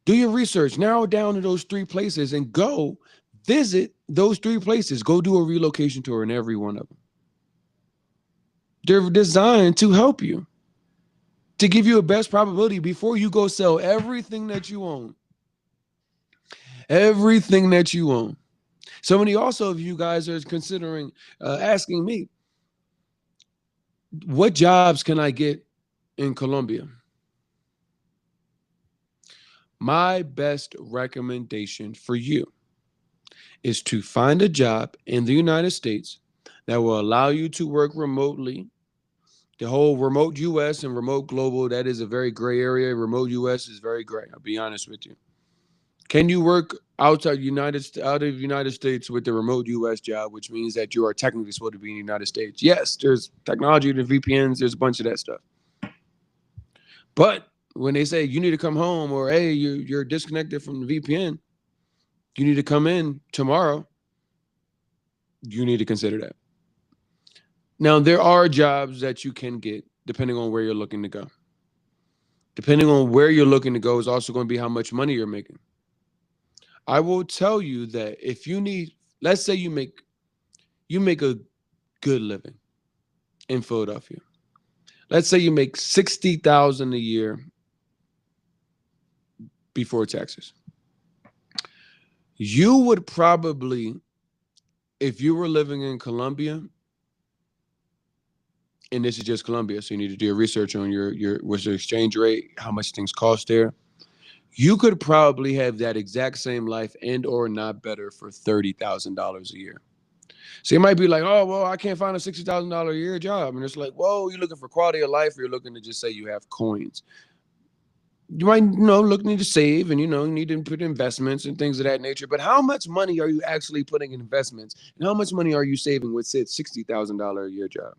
Do your research, narrow down to those 3 places, and go visit those 3 places. Go do a relocation tour in every one of them. They're designed to help you, to give you a best probability before you go sell everything that you own. Everything that you own. So many also of you guys are considering asking me, what jobs can I get in Colombia? My best recommendation for you is to find a job in the United States that will allow you to work remotely. The whole remote US and remote global, that is a very gray area. Remote US is very gray. I'll be honest with you. Can you work out of the United States with the remote US job, which means that you are technically supposed to be in the United States? Yes, there's technology, there's VPNs, there's a bunch of that stuff. But when they say you need to come home, or hey, you're disconnected from the VPN, you need to come in tomorrow, you need to consider that. Now, there are jobs that you can get depending on where you're looking to go. Depending on where you're looking to go is also going to be how much money you're making. I will tell you that if you need, let's say you make a good living in Philadelphia. Let's say you make $60,000 a year before taxes. You would probably, if you were living in Colombia, and this is just Colombia, so you need to do your research on your what's the exchange rate, how much things cost there. You could probably have that exact same life and or not better for $30,000 a year. So you might be like, oh, well, I can't find a $60,000 a year job. And it's like, whoa, you're looking for quality of life, or you're looking to just say you have coins. You might, need to save and, you need to put investments and things of that nature. But how much money are you actually putting in investments? And how much money are you saving with, say, $60,000 a year job?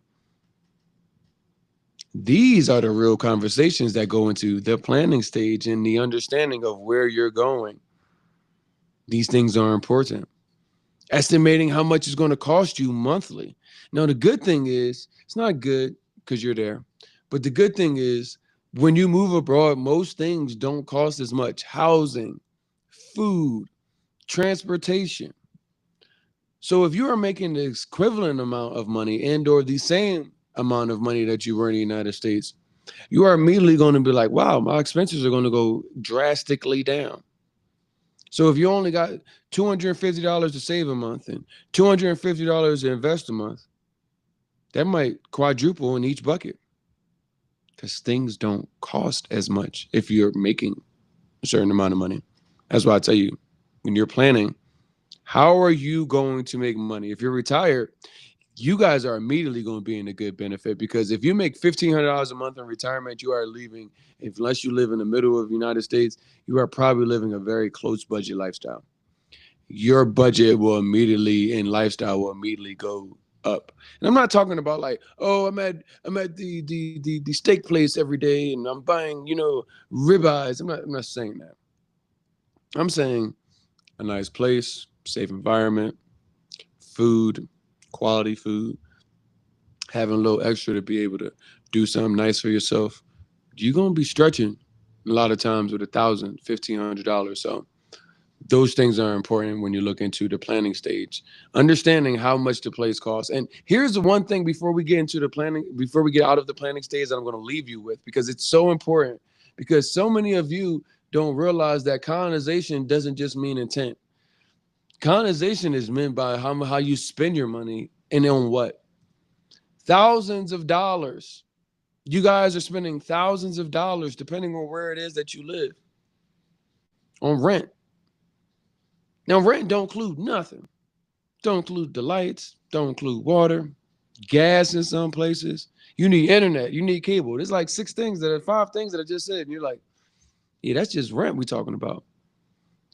These are the real conversations that go into the planning stage and the understanding of where you're going. These things are important. Estimating how much it's going to cost you monthly. Now, the good thing is, it's not good because you're there, but the good thing is, when you move abroad, most things don't cost as much. Housing, food, transportation. So if you are making the equivalent amount of money and or the same amount of money that you were in the United States, you are immediately going to be like, wow, my expenses are going to go drastically down. So if you only got $250 to save a month and $250 to invest a month, that might quadruple in each bucket because things don't cost as much if you're making a certain amount of money. That's why I tell you, when you're planning, how are you going to make money? If you're retired, you guys are immediately going to be in a good benefit, because if you make $1,500 a month in retirement, you are leaving, unless you live in the middle of the United States, you are probably living a very close budget lifestyle. Your budget will immediately and lifestyle will immediately go up. And I'm not talking about like, oh, I'm at the steak place every day and I'm buying, ribeyes. I'm not saying that. I'm saying a nice place, safe environment, food, quality food, having a little extra to be able to do something nice for yourself. You're gonna be stretching a lot of times with $1,000, $1,500. So those things are important when you look into the planning stage, understanding how much the place costs. And here's the one thing before we get into the planning, before we get out of the planning stage, that I'm going to leave you with, because it's so important, because so many of you don't realize that colonization doesn't just mean intent. Colonization is meant by how you spend your money and on what. Thousands of dollars. You guys are spending thousands of dollars, depending on where it is that you live, on rent. Now, rent don't include nothing. Don't include the lights. Don't include water, gas in some places. You need internet. You need cable. There's like five things that I just said. And you're like, yeah, that's just rent we're talking about.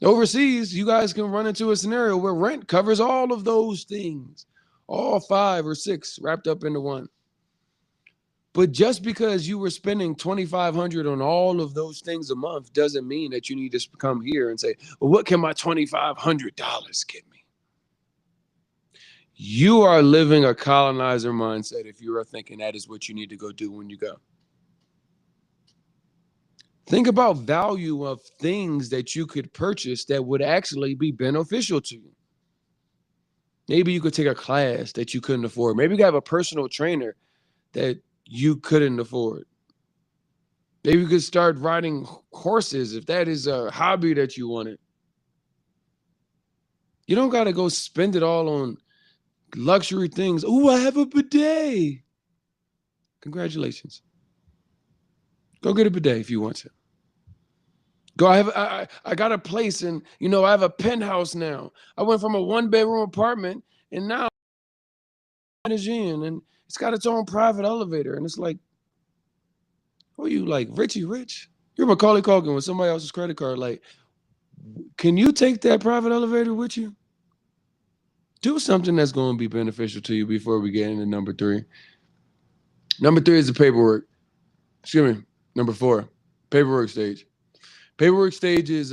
Overseas, you guys can run into a scenario where rent covers all of those things, all five or six wrapped up into one. But just because you were spending $2,500 on all of those things a month doesn't mean that you need to come here and say, well, what can my $2,500 get me? You are living a colonizer mindset if you are thinking that is what you need to go do when you go. Think about value of things that you could purchase that would actually be beneficial to you. Maybe you could take a class that you couldn't afford. Maybe you have a personal trainer that you couldn't afford. Maybe you could start riding horses if that is a hobby that you wanted. You don't got to go spend it all on luxury things. Oh, I have a bidet. Congratulations. Go get a bidet if you want to. Go. I got a place, and I have a penthouse now. I went from a 1-bedroom apartment, and now Medellín, and it's got its own private elevator. And it's like, who are you, like Richie Rich? You're Macaulay Culkin with somebody else's credit card. Like, can you take that private elevator with you? Do something that's going to be beneficial to you before we get into number three. Number three is the paperwork. Excuse me. Number four, paperwork stage. Paperwork stage is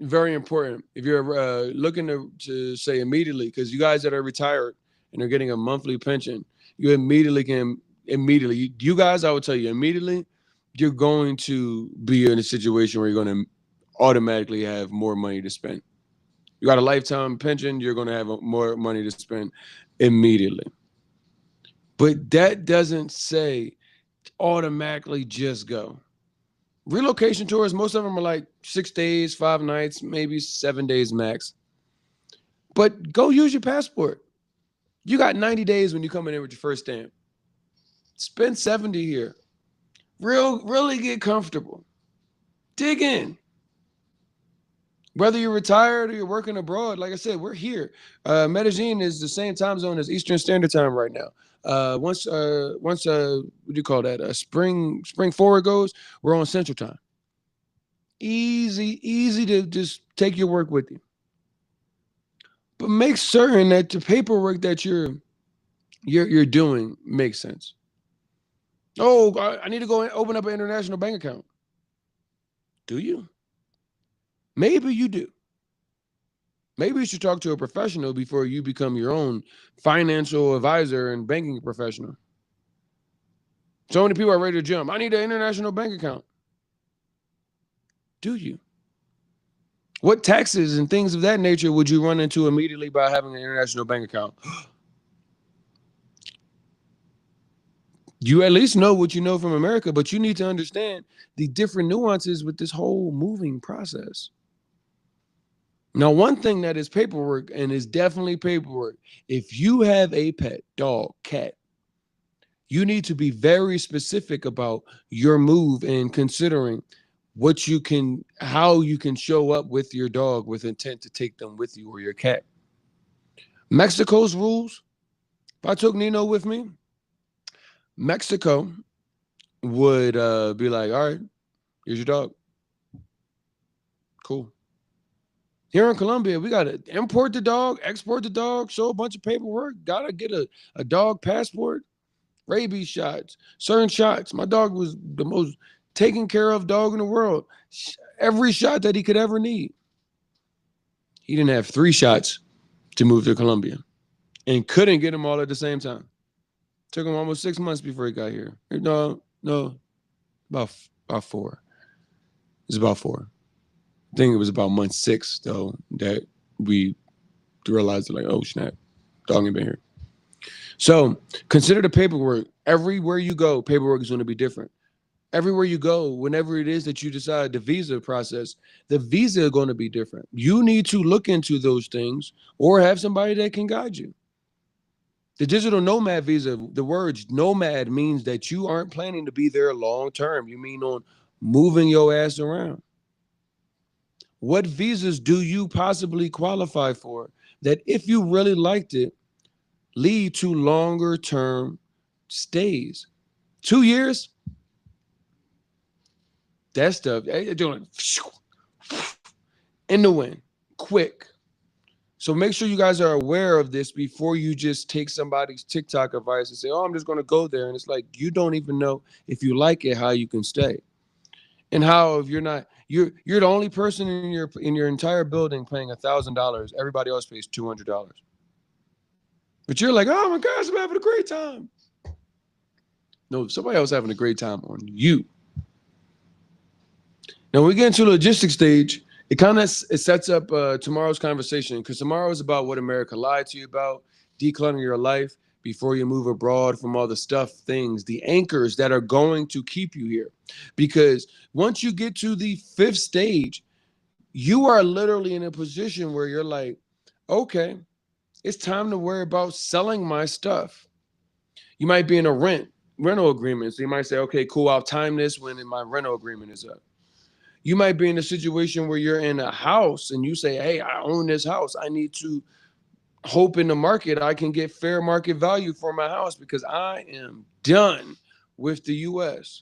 very important. If you're looking to say immediately, because you guys that are retired and are getting a monthly pension, you immediately, you guys, I would tell you immediately, you're going to be in a situation where you're going to automatically have more money to spend. You got a lifetime pension, you're going to have more money to spend immediately. But that doesn't say automatically just go. Relocation tours, most of them are like 6 days, 5 nights, maybe 7 days max. But go use your passport. You got 90 days when you come in with your first stamp. Spend 70 here. Really get comfortable. Dig in. Whether you're retired or you're working abroad, like I said, we're here. Medellin is the same time zone as Eastern Standard Time right now. Once what do you call that? Spring forward goes, we're on Central Time. Easy to just take your work with you. But make certain that the paperwork that you're doing makes sense. Oh, I need to go and open up an international bank account. Do you? Maybe you do. Maybe you should talk to a professional before you become your own financial advisor and banking professional. So many people are ready to jump. I need an international bank account. Do you? What taxes and things of that nature would you run into immediately by having an international bank account? You at least know what you know from America, but you need to understand the different nuances with this whole moving process. Now, one thing that is paperwork and is definitely paperwork, if you have a pet, dog, cat, you need to be very specific about your move and considering how you can show up with your dog with intent to take them with you or your cat. Mexico's rules, if I took Nino with me, Mexico would be like, all right, here's your dog. Cool. Here in Colombia, we got to import the dog, export the dog, show a bunch of paperwork, got to get a dog passport, rabies shots, certain shots. My dog was the most taken care of dog in the world. Every shot that he could ever need. He didn't have 3 shots to move to Colombia and couldn't get them all at the same time. Took him almost 6 months before he got here. No, about 4. It's about 4. I think it was about month 6 though that we realized like, oh snap, dog ain't been here. So consider the paperwork. Everywhere you go, paperwork is going to be different. Everywhere you go, whenever it is that you decide the visa process, the visa is going to be different. You need to look into those things or have somebody that can guide you. The digital nomad visa, the word nomad means that you aren't planning to be there long term. You mean on moving your ass around. What visas do you possibly qualify for that if you really liked it, lead to longer term stays? 2 years? That stuff, doing in the wind, quick. So make sure you guys are aware of this before you just take somebody's TikTok advice and say, "Oh, I'm just going to go there." And it's like you don't even know if you like it, how you can stay, and how if you're not, you're the only person in your entire building paying $1,000. Everybody else pays $200, but you're like, "Oh my gosh, I'm having a great time." No, somebody else having a great time on you. Now, when we get into the logistics stage, it sets up tomorrow's conversation because tomorrow is about what America lied to you about, decluttering your life before you move abroad from all the stuff, things, the anchors that are going to keep you here. Because once you get to the 5th stage, you are literally in a position where you're like, okay, it's time to worry about selling my stuff. You might be in a rental agreement. So you might say, okay, cool, I'll time this when my rental agreement is up. You might be in a situation where you're in a house and you say, hey, I own this house. I need to hope in the market I can get fair market value for my house because I am done with the US.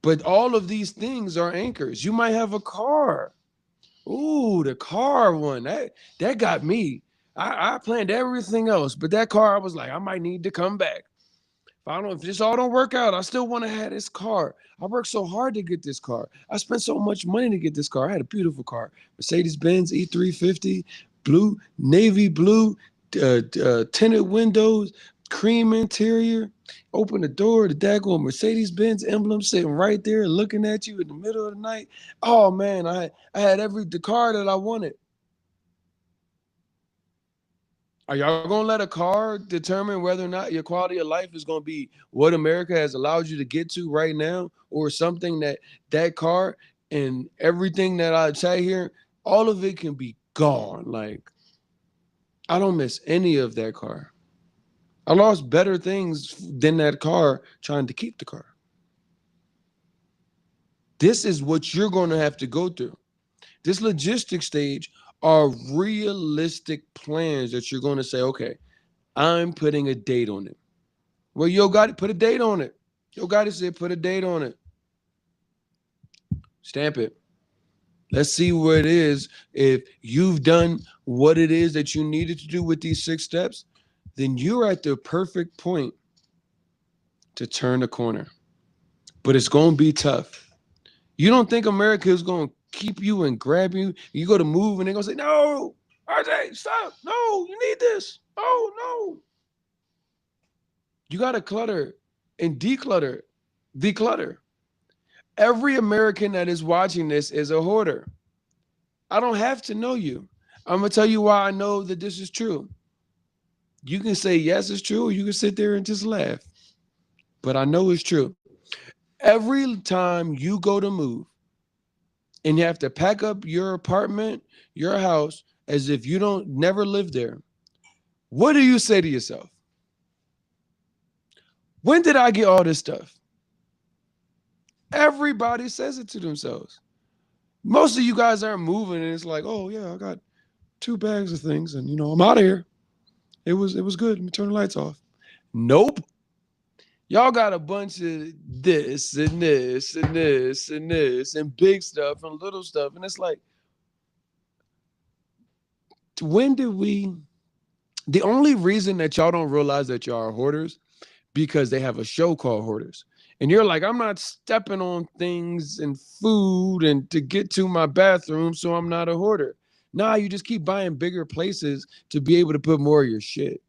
But all of these things are anchors. You might have a car. Ooh, the car one. That got me. I planned everything else, but that car, I was like, I might need to come back. If this all don't work out, I still want to have this car. I worked so hard to get this car. I spent so much money to get this car. I had a beautiful car, Mercedes-Benz E350, navy blue, tinted windows, cream interior. Open the door, the daggone Mercedes-Benz emblem sitting right there, looking at you in the middle of the night. Oh man, I had the car that I wanted. Are y'all gonna let a car determine whether or not your quality of life is gonna be what America has allowed you to get to right now, or something that car and everything that I say here, all of it can be gone. Like I don't miss any of that car. I lost better things than that car trying to keep the car. This is what you're gonna have to go through. This logistic stage are realistic plans that you're gonna say, okay, I'm putting a date on it. Well, yo, got it. Put a date on it. Yo, got it. Said put a date on it. Stamp it. Let's see where it is. If you've done what it is that you needed to do with these 6 steps, then you're at the perfect point to turn the corner. But it's going to be tough. You don't think America is going to keep you and grab you? You go to move and they're going to say, no, RJ, stop. No, you need this. Oh, no. You got to clutter and declutter. Declutter. Every American that is watching this is a hoarder. I don't have to know you. I'm going to tell you why I know that this is true. You can say, yes, it's true, or you can sit there and just laugh. But I know it's true. Every time you go to move and you have to pack up your apartment, your house, as if you don't never live there, what do you say to yourself? When did I get all this stuff? Everybody says it to themselves. Most of you guys aren't moving, and it's like, oh yeah, I got 2 bags of things, and I'm out of here. It was good. Let me turn the lights off. Nope. Y'all got a bunch of this and this and this and this and big stuff and little stuff. And it's like, when did we? The only reason that y'all don't realize that y'all are hoarders because they have a show called Hoarders. And you're like, I'm not stepping on things and food and to get to my bathroom, so I'm not a hoarder. Nah, you just keep buying bigger places to be able to put more of your shit.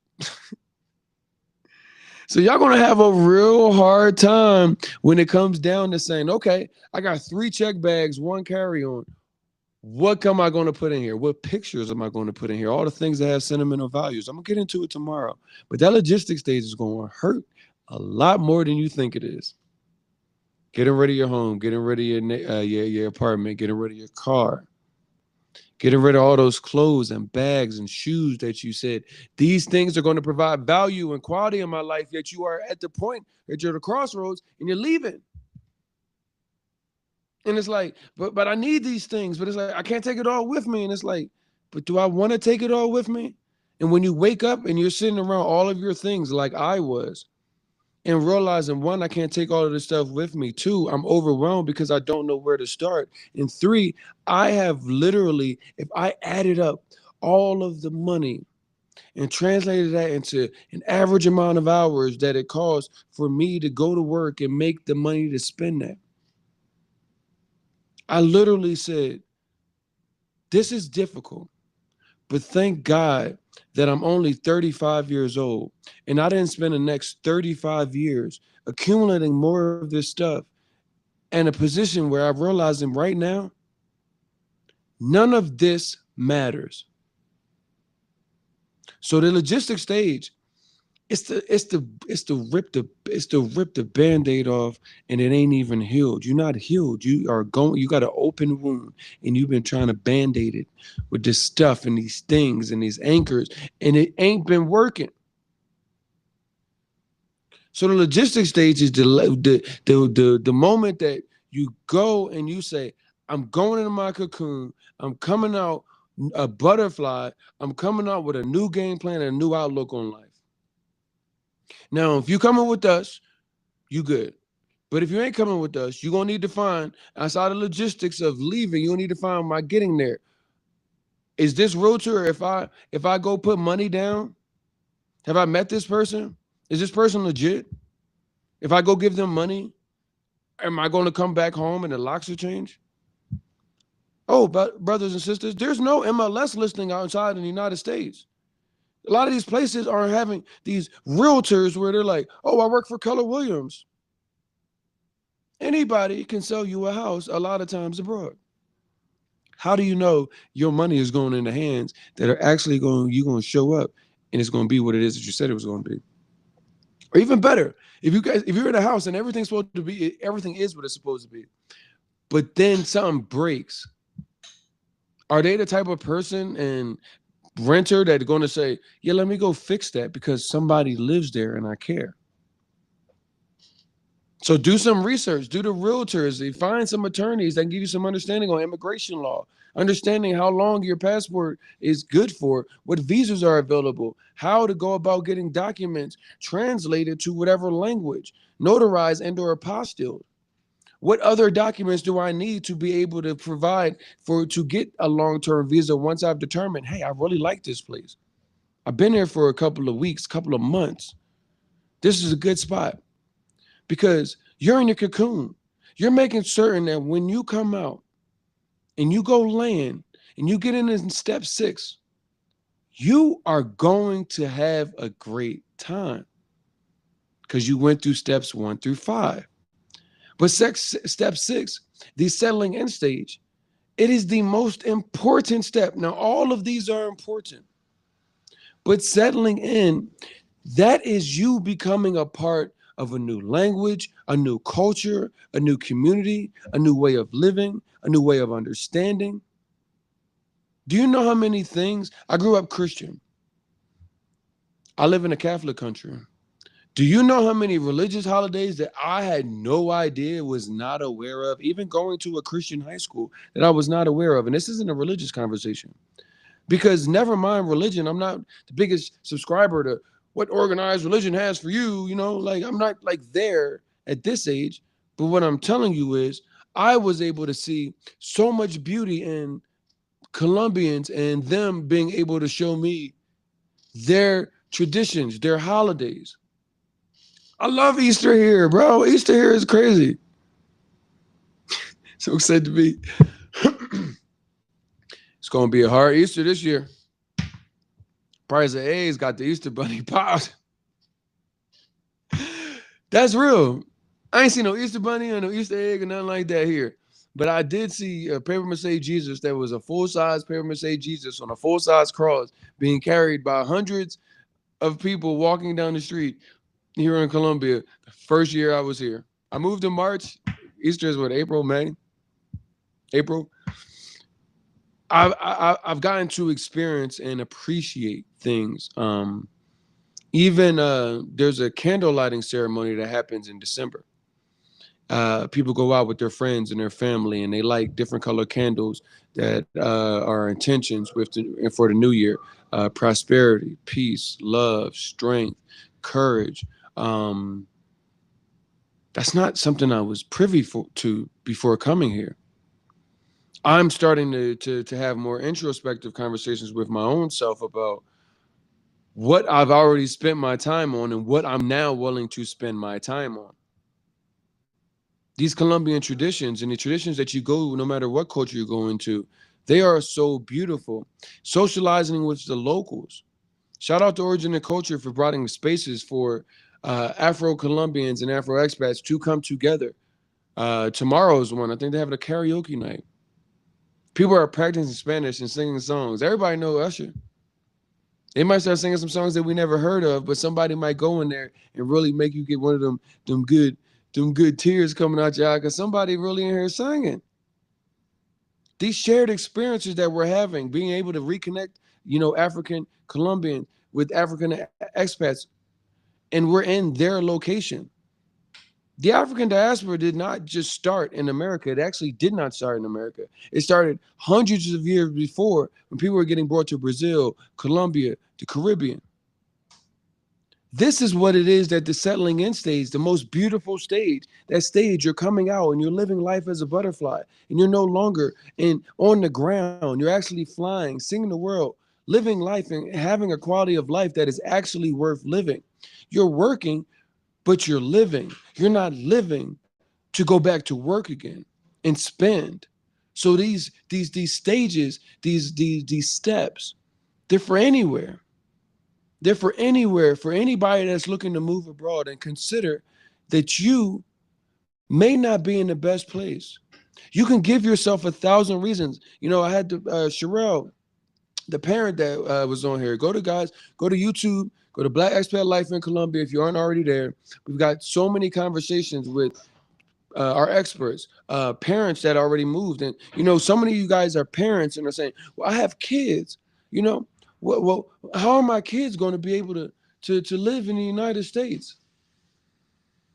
So y'all gonna have a real hard time when it comes down to saying, okay, I got 3 check bags, 1 carry-on. What am I gonna put in here? What pictures am I gonna put in here? All the things that have sentimental values. I'm gonna get into it tomorrow. But that logistics stage is gonna hurt a lot more than you think it is. Getting rid of your home, getting rid of your apartment, getting rid of your car, getting rid of all those clothes and bags and shoes that you said these things are going to provide value and quality in my life. Yet you are at the point that you're at the crossroads and you're leaving. And it's like, but I need these things, but it's like I can't take it all with me. And it's like, but do I want to take it all with me? And when you wake up and you're sitting around all of your things like I was, and realizing, one, I can't take all of this stuff with me. Two, I'm overwhelmed because I don't know where to start. And three, I have literally, if I added up all of the money and translated that into an average amount of hours that it costs for me to go to work and make the money to spend that, I literally said, this is difficult. But thank God that I'm only 35 years old and I didn't spend the next 35 years accumulating more of this stuff and a position where I'm realizing right now, none of this matters. So the logistics stage, it's to rip the band-aid off and it ain't even healed. You're not healed. You got an open wound and you've been trying to band-aid it with this stuff and these things and these anchors, and it ain't been working. So the logistics stage is the moment that you go and you say, I'm going into my cocoon, I'm coming out a butterfly, I'm coming out with a new game plan and a new outlook on life. Now, if you coming with us, you good. But if you ain't coming with us, you're gonna need to find, outside the logistics of leaving, you're gonna need to find my getting there. Is this realtor, if I go put money down, have I met this person? Is this person legit? If I go give them money, am I going to come back home and the locks will change? Oh, but brothers and sisters, there's no MLS listing outside in the United States. A lot of these places are having these realtors where they're like, oh, I work for Keller Williams. Anybody can sell you a house a lot of times abroad. How do you know your money is going in the hands that are actually you're going to show up and it's going to be what it is that you said it was going to be? Or even better, if you're in a house and everything is what it's supposed to be, but then something breaks, are they the type of person and renter that are going to say, yeah, let me go fix that because somebody lives there and I care? So do some research, do the realtors, find some attorneys that can give you some understanding on immigration law, understanding how long your passport is good for, what visas are available, how to go about getting documents translated to whatever language, notarized and or apostilled. What other documents do I need to be able to provide for to get a long-term visa once I've determined, hey, I really like this place. I've been here for a couple of weeks, couple of months. This is a good spot because you're in your cocoon. You're making certain that when you come out and you go land and you get in step 6, you are going to have a great time because you went through steps 1 through 5. But step 6, the settling in stage, it is the most important step. Now, all of these are important, but settling in, that is you becoming a part of a new language, a new culture, a new community, a new way of living, a new way of understanding. Do you know how many things? I grew up Christian. I live in a Catholic country. Do you know how many religious holidays that I had no idea, was not aware of, even going to a Christian high school that I was not aware of? And this isn't a religious conversation because never mind religion, I'm not the biggest subscriber to what organized religion has for you. Like I'm not like there at this age. But what I'm telling you is I was able to see so much beauty in Colombians and them being able to show me their traditions, their holidays. I love Easter here, bro. Easter here is crazy. So excited to be. It's going to be a hard Easter this year. Price of A's got the Easter bunny popped. That's real. I ain't seen no Easter bunny or no Easter egg or nothing like that here. But I did see a paper mache Jesus that was a full-size paper mache Jesus on a full-size cross being carried by hundreds of people walking down the street here in Colombia. The first year I was here. I moved in March. Easter is what, April, May? April. I've gotten to experience and appreciate things. Even there's a candle lighting ceremony that happens in December. People go out with their friends and their family, and they light different color candles that are intentions for the new year: prosperity, peace, love, strength, courage. Um, that's not something I was privy to before coming here. I'm starting to have more introspective conversations with my own self about what I've already spent my time on and what I'm now willing to spend my time on. These Colombian traditions and the traditions that you go, no matter what culture you go into, they are so beautiful. Socializing with the locals. Shout out to Origin and Culture for providing spaces for Afro-Colombians and Afro-expats to come together. Tomorrow's one. I think they're having a karaoke night. People are practicing Spanish and singing songs. Everybody know Usher. They might start singing some songs that we never heard of, but somebody might go in there and really make you get one of them good tears coming out your eye because somebody really in here singing. These shared experiences that we're having, being able to reconnect, African Colombian with African expats, and we're in their location. The African diaspora did not just start in America. It actually did not start in America. It started hundreds of years before when people were getting brought to Brazil, Colombia, the Caribbean. This is what it is that the settling in stage, the most beautiful stage, that stage you're coming out and you're living life as a butterfly and you're no longer on the ground. You're actually flying, seeing the world, living life and having a quality of life that is actually worth living. You're working, but you're living. You're not living to go back to work again and spend. So these stages, these steps, they're for anywhere. They're for anywhere, for anybody that's looking to move abroad and consider that you may not be in the best place. You can give yourself 1,000 reasons. I had Sherelle, the parent that was on here. Go to YouTube, go to Black Expat Life in Colombia if you aren't already there. We've got so many conversations with our experts, parents that already moved. And, so many of you guys are parents and are saying, well, I have kids, you know, well, how are my kids going to be able to live in the United States?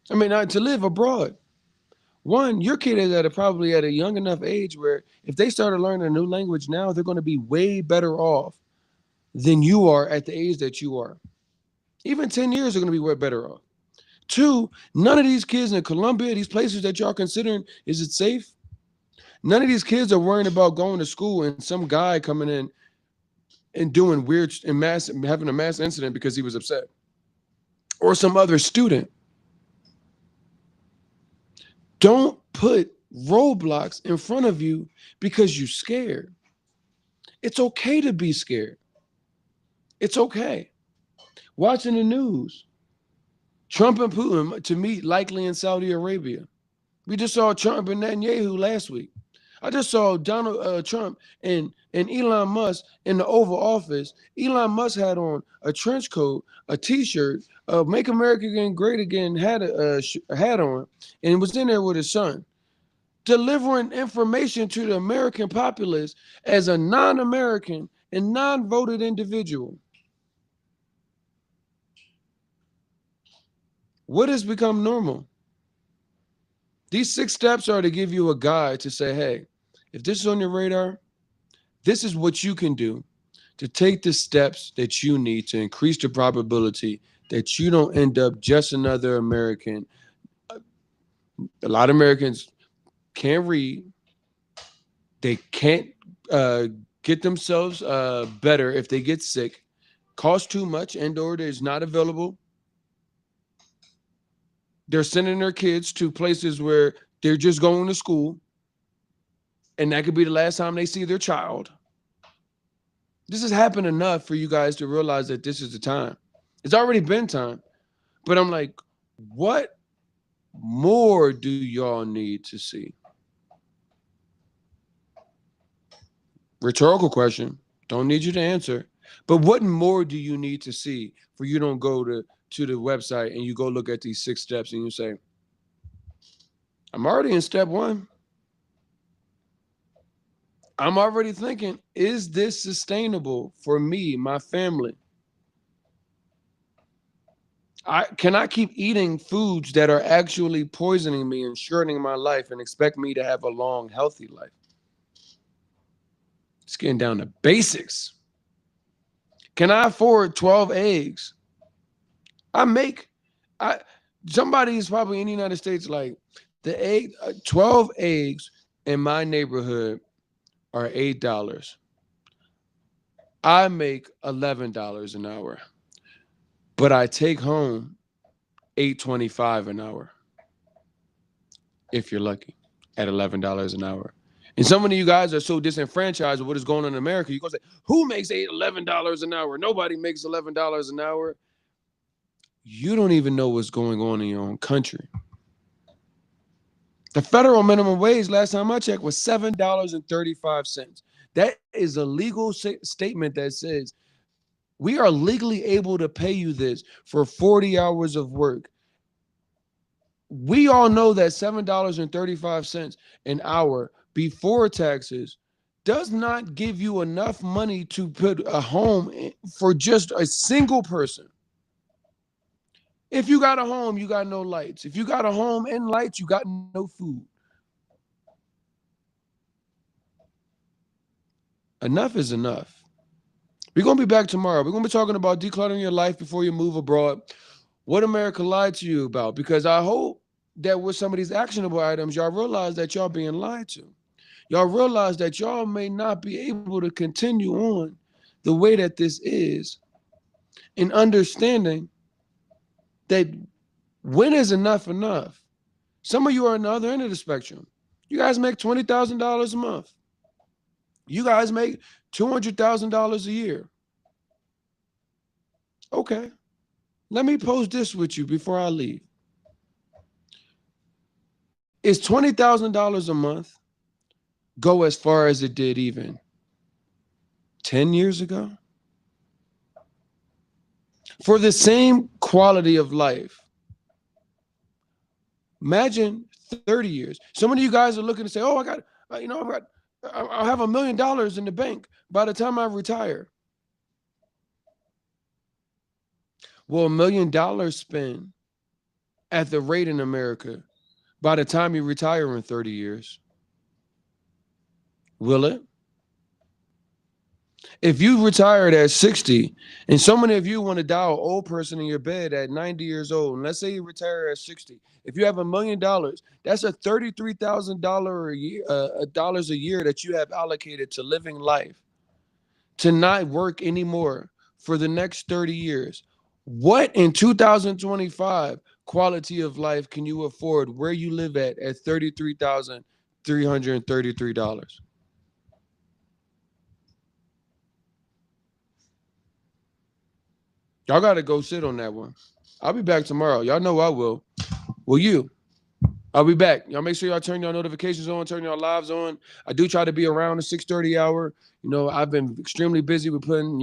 I mean, to live abroad. One, your kid is probably at a young enough age where if they started learning a new language now, they're going to be way better off than you are at the age that you are. Even 10 years, they're going to be way better off. Two, none of these kids in Colombia, these places that y'all considering, is it safe? None of these kids are worrying about going to school and some guy coming in and doing weird and mass having a mass incident because he was upset. Or some other student. Don't put roadblocks in front of you because you're scared. It's okay to be scared. It's okay. Watching the news. Trump and Putin to meet likely in Saudi Arabia. We just saw Trump and Netanyahu last week. I just saw Donald Trump and Elon Musk in the Oval Office. Elon Musk had on a trench coat, a T-shirt, "Make America Great Again" hat on, and was in there with his son, delivering information to the American populace as a non-American and non-voted individual. What has become normal? These 6 steps are to give you a guide to say, hey, if this is on your radar, this is what you can do to take the steps that you need to increase the probability that you don't end up just another American. A lot of Americans can't read. They can't uh, get themselves better if they get sick. Cost too much and or is not available. They're sending their kids to places where they're just going to school, and that could be the last time they see their child. This has happened enough for you guys to realize that this is the time. It's already been time. But I'm like, what more do y'all need to see? Rhetorical question. Don't need you to answer. But what more do you need to see for you don't go to the website and you go look at these 6 steps and you say, I'm already in step 1. I'm already thinking, is this sustainable for me, my family? I cannot keep eating foods that are actually poisoning me and shortening my life and expect me to have a long, healthy life. It's getting down to basics. Can I afford 12 eggs? I make I somebody is probably in the United States like the 12 eggs in my neighborhood are $8. I make $11 an hour, but I take home $8.25 an hour if you're lucky at $11 an hour. And some of you guys are so disenfranchised with what is going on in America. You're going to say, who makes $11 an hour? Nobody makes $11 an hour. You don't even know what's going on in your own country. The federal minimum wage, last time I checked, was $7.35. That is a legal statement that says we are legally able to pay you this for 40 hours of work. We all know that $7.35 an hour before taxes does not give you enough money to put a home for just a single person. If you got a home, you got no lights. If you got a home and lights, you got no food. Enough is enough. We're going to be back tomorrow. We're going to be talking about decluttering your life before you move abroad. What America lied to you about. Because I hope that with some of these actionable items, y'all realize that y'all being lied to. Y'all realize that y'all may not be able to continue on the way that this is, and understanding that when is enough enough? Some of you are on the other end of the spectrum. You guys make $20,000 a month. You guys make $200,000 a year. Okay. Let me pose this with you before I leave. Is $20,000 a month go as far as it did even 10 years ago? For the same quality of life, imagine 30 years. Some of you guys are looking to say, oh, I'll have $1 million in the bank by the time I retire. Will $1 million spend at the rate in America by the time you retire in 30 years? Will it? If you retired at 60, and so many of you want to dial an old person in your bed at 90 years old, and let's say you retire at 60, if you have $1 million, that's a $33,000 a year, dollars a year that you have allocated to living life, to not work anymore for the next 30 years. What in 2025 quality of life can you afford where you live at $33,333? Y'all got to go sit on that one. I'll be back tomorrow. Y'all know I will. Will you? I'll be back. Y'all make sure y'all turn your notifications on, turn your lives on. I do try to be around the 6:30 hour. I've been extremely busy with putting,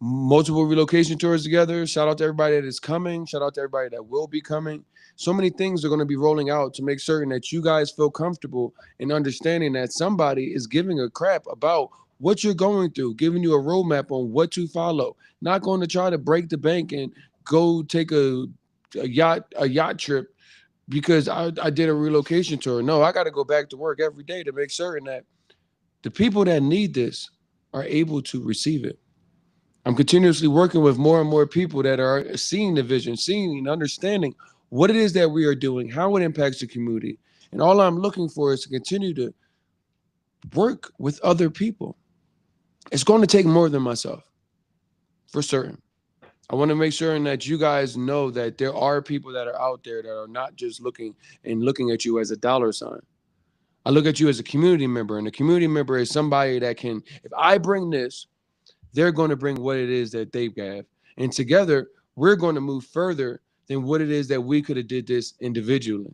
multiple relocation tours together. Shout out to everybody that is coming. Shout out to everybody that will be coming. So many things are going to be rolling out to make certain that you guys feel comfortable in understanding that somebody is giving a crap about what you're going through, giving you a roadmap on what to follow. Not going to try to break the bank and go take a yacht trip because I did a relocation tour. No, I got to go back to work every day to make certain that the people that need this are able to receive it. I'm continuously working with more and more people that are seeing the vision, seeing and understanding what it is that we are doing, how it impacts the community. And all I'm looking for is to continue to work with other people. It's going to take more than myself, for certain. I want to make sure that you guys know that there are people that are out there that are not just looking at you as a dollar sign. I look at you as a community member, and a community member is somebody that can, if I bring this, they're going to bring what it is that they have. And together, we're going to move further than what it is that we could have did this individually.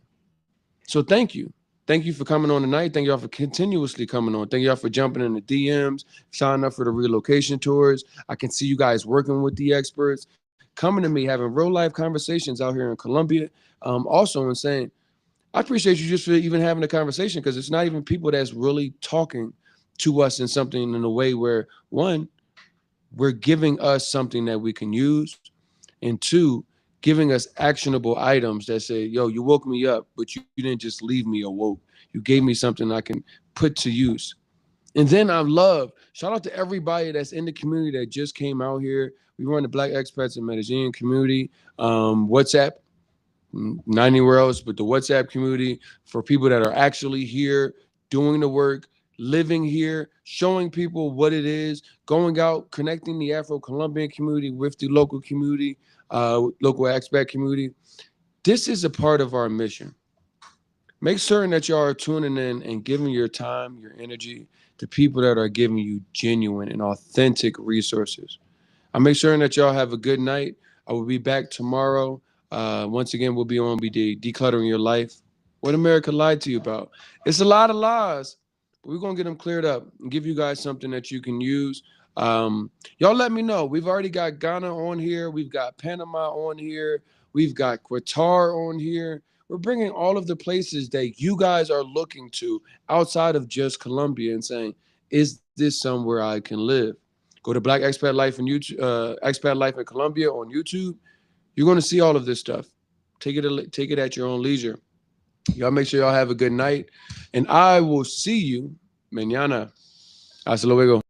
So thank you. Thank you for coming on tonight. Thank y'all for continuously coming on. Thank y'all for jumping in the DMs, signing up for the relocation tours. I can see you guys working with the experts, coming to me, having real life conversations out here in Colombia. Also, and saying, I appreciate you just for even having a conversation because it's not even people that's really talking to us in something in a way where, one, we're giving us something that we can use, and two, giving us actionable items that say, yo, you woke me up, but you didn't just leave me awoke. You gave me something I can put to use. And then I love, shout out to everybody that's in the community that just came out here. We run the Black Expats in Medellín community, WhatsApp, not anywhere else, but the WhatsApp community for people that are actually here doing the work, living here, showing people what it is, going out, connecting the Afro-Colombian community with the local community, local expat community. This is a part of our mission. Make certain that y'all are tuning in and giving your time, your energy to people that are giving you genuine and authentic resources. I make sure that y'all have a good night. I will be back tomorrow. Once again, we'll be on decluttering your life. What America lied to you about. It's a lot of lies, but we're gonna get them cleared up and give you guys something that you can use. Y'all let me know. We've already got Ghana on here. We've got Panama on here. We've got Qatar on here. We're bringing all of the places that you guys are looking to outside of just Colombia and saying, is this somewhere I can live? Go to Black Expat Life in YouTube, Expat Life in Colombia on YouTube. You're going to see all of this stuff. Take it at your own leisure. Y'all make sure y'all have a good night, and I will see you mañana. Hasta luego.